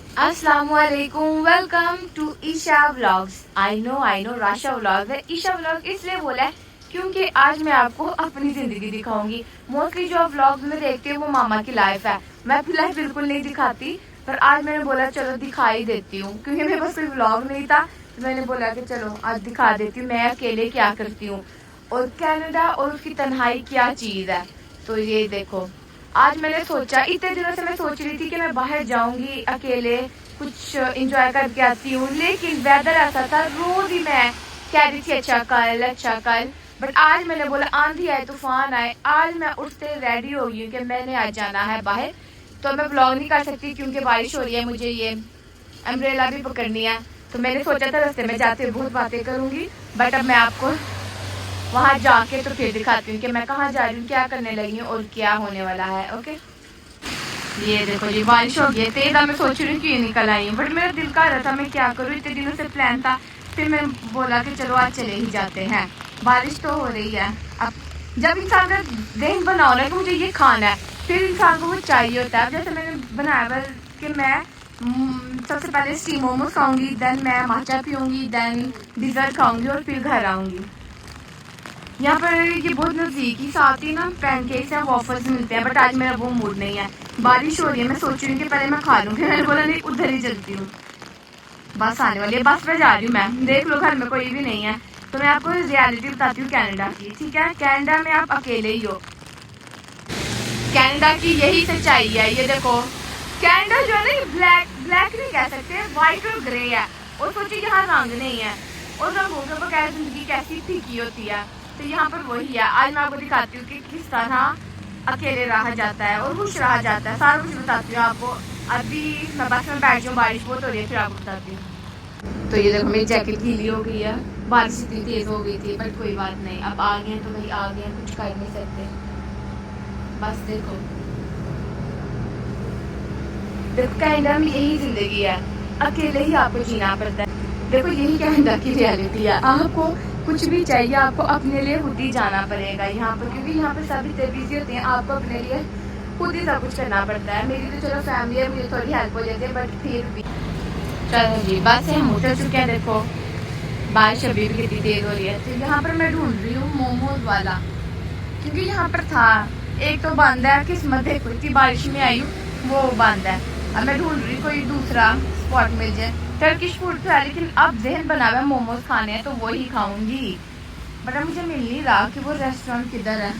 अस्सलामुअलैकुम, welcome to Isha vlogs. I know राशा vlog है। ईशा व्लॉग इसलिए बोला है क्योंकि आज मैं आपको अपनी जिंदगी दिखाऊंगी। मोस्टली जो आप व्लॉग में देखते हो वो मामा की लाइफ है। मैं अपनी लाइफ बिल्कुल नहीं दिखाती, पर आज मैंने बोला चलो दिखा ही देती हूँ, क्योंकि मेरे पास कोई व्लॉग नहीं था तो मैंने बोला कि चलो आज दिखा देती हूँ मैं अकेले क्या करती हूँ और कनाडा और उसकी तन्हाई क्या चीज है। तो ये देखो, आज मैंने सोचा, इतने दिनों से मैं सोच रही थी कि मैं बाहर जाऊंगी अकेले, कुछ एंजॉय करके आती हूँ, लेकिन वेदर ऐसा था, रोज ही मैं कह रही थी अच्छा कल। बट आज मैंने बोला आंधी आए तूफान आए, आज मैं उठते रेडी हो गई हूँ कि मैंने आज जाना है बाहर। तो मैं ब्लॉग नहीं कर सकती क्योंकि बारिश हो रही है, मुझे ये अम्ब्रेला भी पकड़नी है। तो मैंने सोचा था रास्ते में जाते हुए बहुत बातें करूंगी, बट अब मैं आपको वहां जाके तो फिर दिखाती हूँ कि मैं कहाँ जा रही हूँ, क्या करने लगी हूँ और क्या होने वाला है। ओके, ये देखो जी बारिश हो गई तेज। मैं सोच रही हूँ क्यों निकल आई हूँ, बट मेरा दिल कर रहा था मैं क्या करूँ, इतने दिनों से प्लान था। फिर मैं बोला कि चलो आज चले ही जाते हैं, बारिश तो हो रही है। अब जब इंसान का दिन बनाओ ना कि मुझे ये खाना है, फिर इंसान को वो चाहिए होता है। जैसे मैंने बनाया हुआ कि मैं सबसे पहले स्टीम मोमोज खाऊंगी, देन मैं माचा पीऊंगी, देन डिजर्ट खाऊंगी और फिर घर आऊंगी। यहाँ पर ये बहुत नजदीक ही साथ ही ना पैनकेक्स या वॉफल्स मिलते हैं, बट आज मेरा वो मूड नहीं है, बारिश हो रही है। मैं सोच रही हूँ कि पहले मैं खा लूँ, फिर मैंने बोला नहीं उधर ही चलती हूँ। बस आने वाली है, बस पे जा रही हूँ मैं, देख लो घर में कोई भी नहीं है। तो मैं आपको रियलिटी बताती हूँ कनाडा की, ठीक है। कनाडा में आप अकेले ही हो, कनाडा की यही सच्चाई है। ये देखो कनाडा जो है ना, ब्लैक ब्लैक नहीं कह सकते, व्हाइट और ग्रे है। और सोचिए यहाँ रंग नहीं है, और रंगों के बगैर जिंदगी कैसी फीकी होती है। तो यहाँ पर वही है। आज मैं आपको दिखाती हूँ कि किस तरह अकेले रहा जाता है और खुश रहा जाता है, सारा कुछ बताती हूँ आपको। अभी मैं बस में बैठ जाऊँ, बारिश बहुत हो रही है, फिर आपको बताती हूँ। तो ये देखो मेरी जैकेट गीली हो गई है, बारिश इतनी तेज हो गई थी, बट कोई बात नहीं, अब आ गए तो भाई आ गए, कुछ कर नहीं सकते। बस देखो देखो कनाडा में यही जिंदगी है, अकेले ही आपको जीना पड़ता है। देखो यही कनाडा की रियलिटी है। आपको कुछ भी चाहिए आपको अपने लिए खुद ही जाना पड़ेगा यहाँ पर, क्योंकि यहाँ पर सभी इतने बिजी होते हैं, आपको अपने लिए खुद ही सब कुछ करना पड़ता है। मेरी तो चलो फैमिली है, मुझे थोड़ी हेल्प हो जाती है, बट फिर भी चलो जी बस से हम उतर चुके हैं। देखो बारिश अभी भी कितनी तेज हो रही है। तो यहाँ पर मैं ढूंढ रही हूँ मोमोज वाला, क्योंकि यहाँ पर था एक तो बंद है, किस्मत देखो इतनी बारिश में आई हूँ वो बंद है। अब मैं ढूंढ रही कोई दूसरा स्पॉट मिल जाए। टर्किश फूड तो है, लेकिन अब जहन बना हुआ है मोमोज खाने हैं तो वही खाऊंगी, बट अब मुझे मिल नहीं रहा कि वो रेस्टोरेंट किधर है।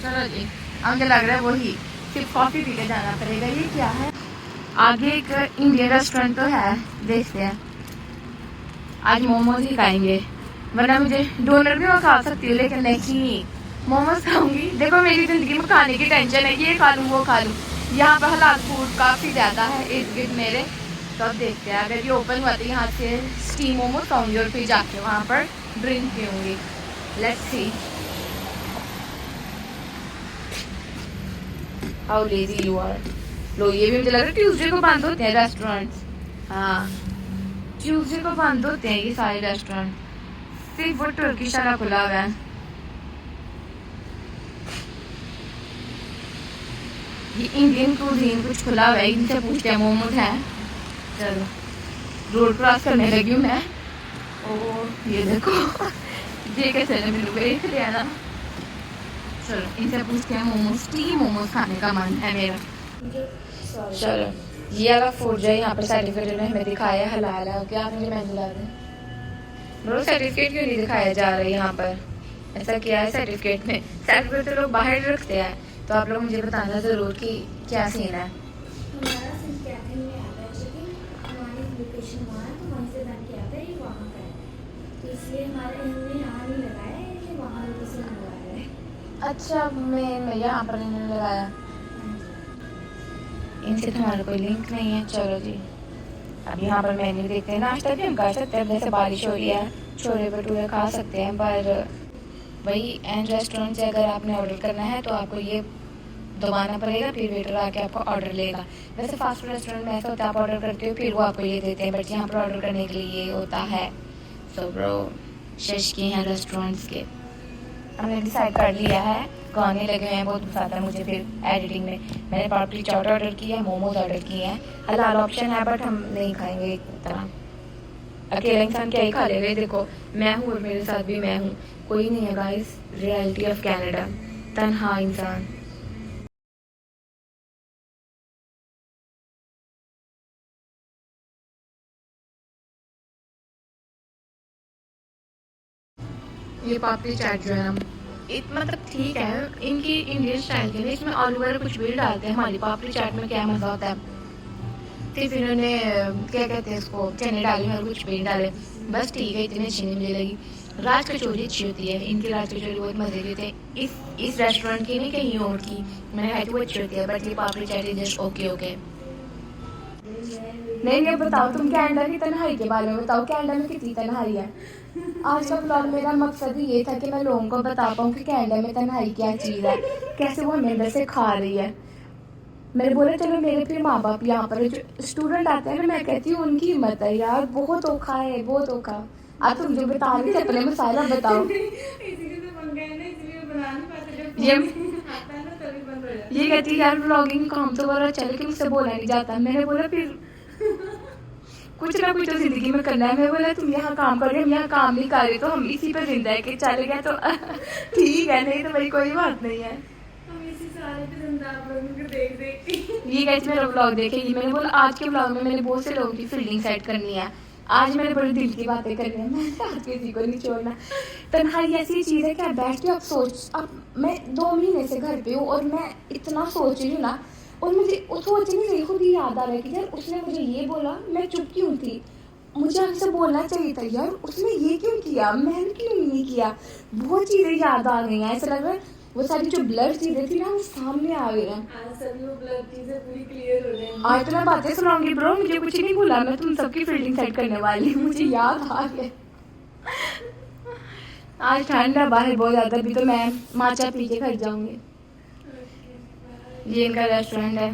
चलो जी, अब मुझे लग रहा है वही, सिर्फ कॉफी पी के जाना पड़ेगा। ये क्या है, आगे एक इंडियन रेस्टोरेंट तो है, देखते हैं। आज मोमोज ही खाएंगे, वरना मुझे डोनर भी मैं खा सकती हूँ, लेकिन नहीं मोमोज खाऊंगी। देखो मेरी जिंदगी में खाने की टेंशन है, ये खा लूँ वो खा लूँ। यहाँ पर हलाल फूड काफ़ी ज़्यादा है इर्द गिर्द मेरे। तो अब देखते हैं, अगर ये ओपन हुआ तो यहाँ से स्टीम मोमोज खाऊंगी और फिर जाके वहाँ पर ड्रिंक पीऊँगी। Let's see how lazy you are. लो ये भी मुझे लग रहा है ट्यूसडे को बंद होते हैं रेस्टोरेंट्स। हाँ ट्यूसडे को बंद होते हैं ये सारे रेस्टोरेंट, सिर्फ वो टर्किश वाला खुला हुआ है। ये इंडियन कुजीन कुछ खुला हुआ है, इनसे पूछते हैं मोमोज है। चलो रोड क्रॉस करने लगी हूँ मैं, और ये देखो ये कैसे मेरे को देख लिया ना। चलो इनसे पूछते हैं मोमोज, स्टीम मोमोज खाने का मन है मेरा। चलो ये वाला फूड जो है यहाँ पर सर्टिफिकेट में हमें दिखाया है हलाल है, क्या आप मुझे मेन्यू ला दें। मेरे सर्टिफिकेट क्यों नहीं दिखाया जा रहा है यहाँ पर, ऐसा क्या है सर्टिफिकेट में। सर्टिफिकेट तो लोग बाहर रखते हैं, तो आप लोग मुझे बताना ज़रूर कि क्या सीन है। हमारा सिर्फ कैफे में आता है, लेकिन हमारी लोकेशन वहाँ है तो वहीं से बन के आता है, ये वहाँ का है, तो इसलिए हमने यहाँ नहीं लगाया है, ये वहाँ लोकेशन लगाया है। अच्छा मैं यहाँ पर इन्होंने लगाया, इनसे तो हमारा कोई लिंक नहीं है। चलो जी अब यहाँ पर मेन्यू देखते हैं, नाश्ता भी हम कर सकते हैं, जैसे बारिश हो रही है छोले भटूरे खा सकते हैं, पर वही एंड रेस्टोरेंट से अगर आपने ऑर्डर करना है तो आपको ये दबाना पड़ेगा, फिर वेटर आके आपको ऑर्डर लेगा। वैसे फास्ट फूड रेस्टोरेंट में ऐसा होता है आप ऑर्डर करते हो फिर वो आपको ये देते हैं, बट यहाँ पर ऑर्डर करने के लिए ये होता है। सो ब्रो शश की हैं रेस्टोरेंट्स के। हमने डिसाइड कर लिया है, गाने लगे हुए हैं, बहुत पसंद आता है मुझे। फिर एडिटिंग में मैंने पापड़ी चाट ऑर्डर किया है, मोमोज ऑर्डर किए हैं। हलाल ऑप्शन है बट हम नहीं खाएंगे इतना, अकेला इंसान क्या ही खा लेगा। देखो मैं हूँ और मेरे साथ भी मैं हूँ, कोई नहीं है गाइस। रियलिटी ऑफ कनाडा, तन्हा इंसान। ये पापड़ी चाट जो है ना, मतलब ठीक है इनकी इंडियन स्टाइल के लिए, इसमें आलू वगैरह कुछ भी डालते हैं। हमारी पापड़ी चाट में क्या मज़ा होता है, सिर्फ इन्होंने क्या कहते हैं इसको, चने डाले और कुछ भी नहीं डाले, बस ठीक है। इतनी अच्छी नहीं मुझे लगी। राज कचौरी अच्छी होती है, इनकी राज कचौरी बहुत मज़े की होती है। इस रेस्टोरेंट की नहीं, कहीं और की मैंने खाई थी, वो अच्छी होती है। बट ये पापड़ी चाट जस्ट ओके ओके। नहीं नहीं, बताओ तुम कनाडा की तन्हाई के बारे में बताओ, कनाडा में कितनी तन्हाई है। आज का ब्लॉग मेरा मकसद ही ये था कि मैं लोगों को बता पाऊँ कि कनाडा में तन्हाई क्या चीज़ है, कैसे वो हमें अंदर से खा रही है। मैंने बोला चलो मेरे फिर माँ बाप यहाँ पर जो स्टूडेंट आते हैं ना, मैं कहती हूँ उनकी हिम्मत है यार, बहुत औखा है, बहुत औखा। अब तुम जो बता रही थे अपने मसाला बताओ। ये कहती है यार व्लॉगिंग काम तो बड़ा अच्छा, लेकिन मुझसे बोला नहीं जाता। मैंने बोला फिर कुछ ना कुछ तो जिंदगी में करना है। मैं बोला तुम यहाँ काम कर रहे हो, हम यहाँ काम नहीं कर रहे, तो हम इसी पर जिंदा है कि चले गए तो ठीक है, नहीं तो भाई कोई बात नहीं है। ये कैसे मेरा व्लॉग देखेगी। मैंने बोला आज के व्लॉग में मैंने बहुत से लोगों की फील्डिंग सेट करनी है, आज मैंने बड़ी दिल की बातें करनी है, मैंने आज किसी को नहीं छोड़ना। तन्हाई ऐसी चीज़ है कि आप बैठ के आप सोच, अब मैं 2 महीने से घर पे हूँ और मैं इतना सोच रही हूँ ना, और मुझे सोच नहीं रही, खुद ही याद आ रहा है कि यार उसने मुझे ये बोला, मैं चुप क्यों थी, मुझे हमसे बोलना चाहिए था यार, उसने ये क्यों किया, मैंने क्यों नहीं किया। बहुत चीज़ें याद आ गई हैं, ऐसा लग रहा है वो सारी जो ब्लर चीजें थी ना वो सामने आ गई हैं। आज सभी वो ब्लर चीजें पूरी क्लियर हो जाएंगी। आज तो मैं बातें सुनाऊंगी ब्रो, मुझे कुछ नहीं भूला, मैं तुम सबकी फील्डिंग सेट करने वाली हूँ, मुझे याद आ गया। आज ठंड है बाहर बहुत ज्यादा, अभी तो मैं माचा पी के घर जाऊंगी। ये इनका रेस्टोरेंट है।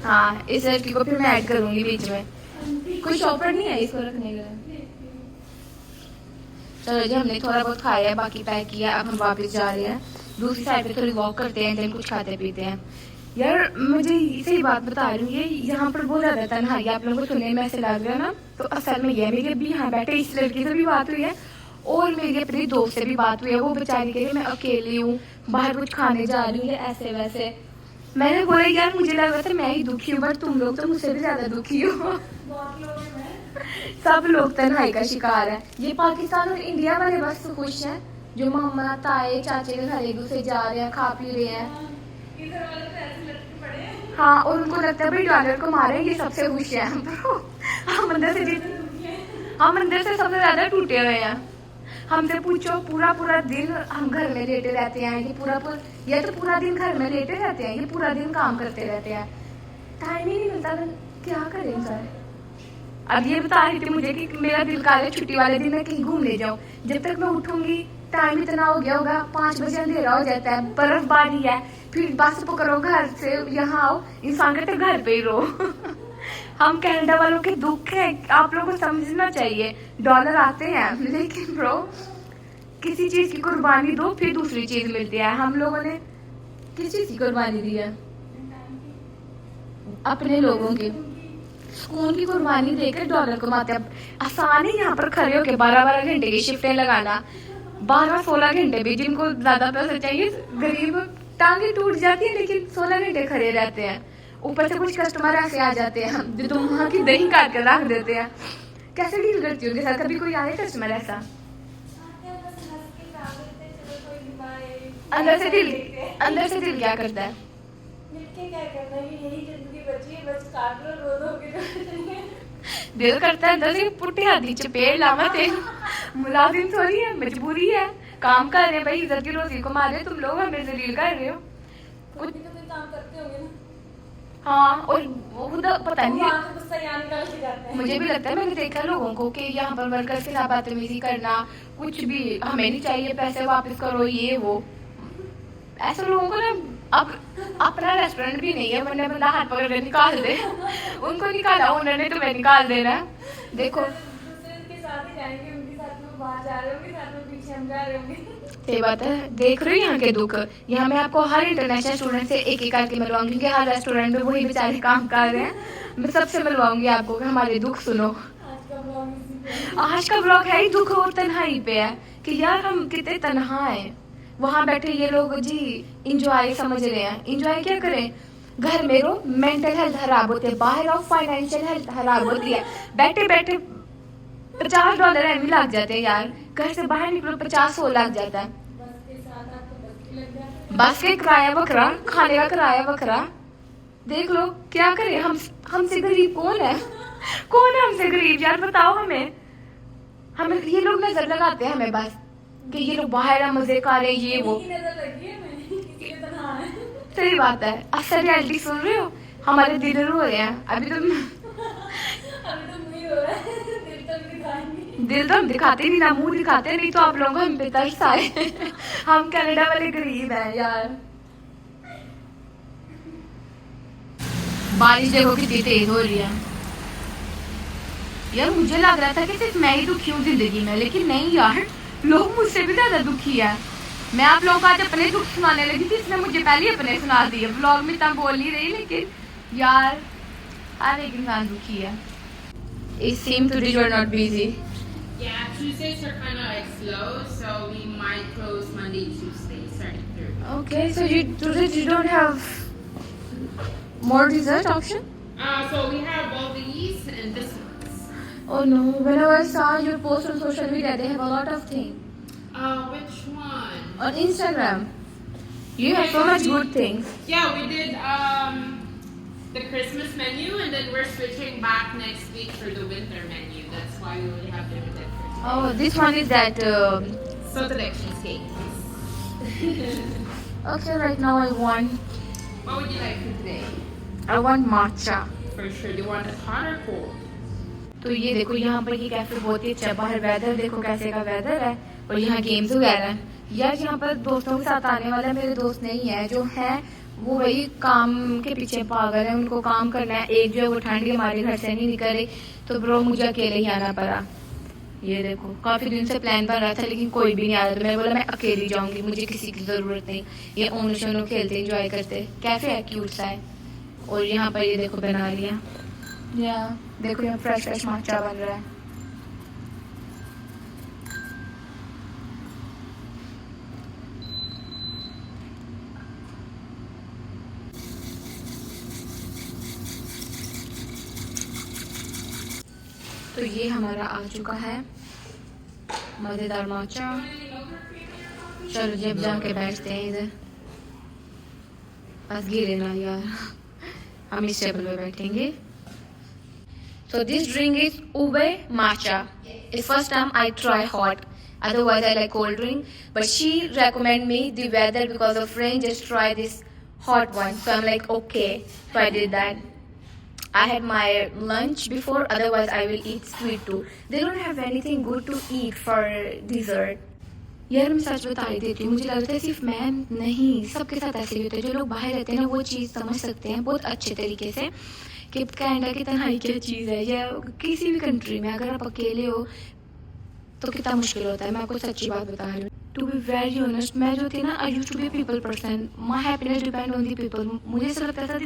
हाँ इस लड़की को फिर मैं ऐड करूंगी बीच में, कोई शॉपर नहीं है इसको रखने के लिए। चलो जी हमने थोड़ा बहुत खाया है, बाकी पैक किया, अब हम वापस जा रहे हैं। दूसरी साइड पे थोड़ी वॉक करते हैं, देन कुछ खाते पीते हैं। यार मुझे सही बात बता रही हूँ, ये यहाँ पर बहुत ज़्यादा तन्हाई आप लोगों को सुनने में ऐसे लग रहा है ना, तो असल में ये मेरी अभी यहाँ बैठे इस लड़की से भी बात हुई है और मेरी अपनी दोस्त से भी बात हुई है। वो बेचारी के लिए मैं अकेली हूँ, बाहर कुछ खाने जा रही हूँ ऐसे वैसे। मैंने बोला यार मुझे लग रहा था मैं ही दुखी हूँ, बट तुम लोग तो मुझसे भी ज़्यादा दुखी हो। सब लोग तन्हाई का शिकार है। ये पाकिस्तान और इंडिया वाले बस खुश हैं, जो मामा ताए चाचे के घर एक दूसरे जा रहे हैं, खा पी रहे हैं। हाँ और उनको लगता है भाई डॉलर को मारे, ये सबसे खुश है। हम अंदर से सबसे ज्यादा टूटे हुए हैं। हमसे पूछो पूरा पूरा दिन हम घर में लेटे रहते हैं, ये तो पूरा दिन घर में लेटे रहते हैं, ये पूरा दिन काम करते रहते हैं, टाइम ही नहीं मिलता। क्या करें सर। अब ये बता रही थी मुझे कि मेरा दिल कर रहा है छुट्टी वाले दिन मैं कहीं घूमने जाऊँ। जब तक मैं उठूंगी टाइम इतना हो गया होगा, 5 बजे अंधेरा हो जाता है, बर्फबारी है, फिर बस पकड़ो घर से यहाँ आओ, इंसान कहते घर पे ही रहो। हम कनाडा वालों के दुख है, आप लोगों को समझना चाहिए। डॉलर आते हैं लेकिन ब्रो किसी चीज की कुर्बानी दो फिर दूसरी चीज मिलती है। हम लोगों ने किस चीज की कुर्बानी दी है, अपने लोगों की सुकून की कुर्बानी देकर डॉलर कमाते हैं। आसान है यहाँ पर खड़े होकर 12-12 घंटे की शिफ्टें लगाना, 12-16 घंटे भी, जिनको ज्यादा पैसे चाहिए गरीब टांगे टूट जाती है, लेकिन 16 घंटे खड़े रहते हैं। ऊपर से कुछ कस्टमर ऐसे आ जाते हैं जो तुम वहाँ की दही काट कर रख देते हैं। कैसे डील करती होगी सर, कभी कोई आए कस्टमर ऐसा? अंदर से दिल क्या करता है? दिल करता है अंदर से पुट्टे हाथी चपेड़ लावा थे। मुलाजिम थोड़ी है, मजबूरी है, काम कर रहे हैं भाई, इज्जत की रोटी को मार रहे, तुम लोग हमें जलील कर रहे हो। कुछ भी तो काम करते होंगे ना। हाँ और खुद पता नहीं, मुझे भी लगता है, मैंने देखा लोगों को कि यहाँ पर वर्कर के साथ बदतमीजी करना, कुछ भी हमें नहीं चाहिए, पैसे वापस करो, ये वो। ऐसे लोगों को ना अब अपना रेस्टोरेंट भी नहीं है, वरना बंदा हाथ पकड़ के निकाल दे। उनको निकाला ओनर ने, तुम्हें निकाल देना। देखो जा रहे होंगे, साथ में पीछे हम जा रहे होंगे। सही बात है। देख रही हूँ यहाँ के दुख। यहाँ मैं आपको हर इंटरनेशनल स्टूडेंट से एक एक करके मिलवाऊंगी, क्योंकि हर रेस्टोरेंट में वही बेचारे काम कर रहे हैं। मैं सबसे मिलवाऊंगी आपको कि हमारे दुख सुनो। आज का ब्लॉग है ही दुख और तन्हाई पे है कि यार हम कितने तन्हा हैं। वहाँ बैठे ये लोग जी इंजॉय समझ रहे हैं। इंजॉय क्या करें, घर में रहो, मेंटल हेल्थ खराब होती है, बाहर आओ फाइनेंशियल हेल्थ खराब होती है। बैठे बैठे $50 भी लग जाते हैं यार, घर से बाहर निकलो 50-100 लग जाता है। बस के किराया बकरा, खाने का किराया बकरा। देख लो क्या करें हम। हमसे गरीब कौन है? कौन है हमसे गरीब यार, बताओ हमें। हमें ये लोग नजर लगाते हैं हमें बस कि ये लोग बाहर है, मजे कर रहे हैं, ये वो। सही बात है। असल रियलिटी सुन रहे हो, हमारे दिल रो रहे हैं अभी तो। दिल तो हम दिखाते नहीं ना, मुंह दिखाते नहीं, तो आप लोगों को हम पे तरस आए। हम कनाडा वाले गरीब हैं यार। बारिश देखो कितनी तेज हो रही है यार। मुझे लग रहा था कि सिर्फ मैं ही दुखी हूँ जिंदगी में, लेकिन नहीं यार, लोग मुझसे भी ज्यादा दुखी है। मैं आप लोगों को आज अपने दुख सुनाने लगी थी, इसने मुझे पहले अपने सुना दिए। ब्लॉग में इतना बोल नहीं रही, लेकिन यार हर एक इंसान दुखी है। It seems today you are not busy. Yeah, Tuesdays are kind of like slow, so we might close Monday, Tuesday, starting through. Okay, so you don't have more dessert option? So we have all these and this ones. Oh no, whenever I saw your post on social media, they have a lot of things. Which one? On Instagram. You have so much good things. Yeah, we did the Christmas menu, and then we're switching back next week for the winter menu. That's why we only have limited for Oh, this one is that. So the cheesecake. Okay, right now I want. What would you like for today? I want matcha. For sure. Do you want it hot or cold? तो ये देखो यहाँ पर ये cafe बहुत ही अच्छा है। बाहर वेदर देखो कैसे का वेदर है, और यहाँ गेम्स वगैरह हैं। यार यहाँ पर दोस्तों के साथ आने वाला मेरे दोस्त नहीं है, जो है वो वही काम के पीछे पागल है, उनको काम करना है। एक जो है वो ठंड के हमारे घर से नहीं निकल रही, तो ब्रो मुझे अकेले ही आना पड़ा। ये देखो काफी दिन से प्लान बन रहा था, लेकिन कोई भी नहीं आ रहा, तो मैंने बोला मैं अकेली जाऊंगी, मुझे किसी की जरूरत नहीं। ये ओनो शोनो खेलते एंजॉय करते, कैफे है क्यूट सा है। और यहाँ पर ये देखो बना लिया, या देखो यहाँ फ्रेश फ्रेश माचा बन रहा है। तो ये हमारा आ चुका है मजेदार माचा। चलो जब जाके बैठते हैं इधर, बस गिरे ना यार, हम इस टेबल पे बैठेंगे। So this drink is ube matcha. It's first time I try hot. Otherwise I like cold drink. But she recommend me the weather because of rain. Just try this hot one. So I'm like okay. So I did that. I had my lunch before. Otherwise I will eat sweet too. They don't have anything good to eat for dessert. यार मैं सच बता ही देती हूँ, मुझे लगता है सिर्फ मैं नहीं, सबके साथ ऐसे ही होता है। जो लोग बाहर रहते हैं ना वो चीज़ समझ सकते हैं बहुत अच्छे तरीके से कि कनाडा की तन्हाई क्या चीज़ है, या किसी भी कंट्री में अगर आप अकेले हो तो कितना मुश्किल होता है। मैं आपको सच्ची बात बता रही हूँ। टू बी वेरी ऑनेस्ट, मैं जो थी ना, I used to be people person. My happiness depend on the people. मुझे ऐसा लगता था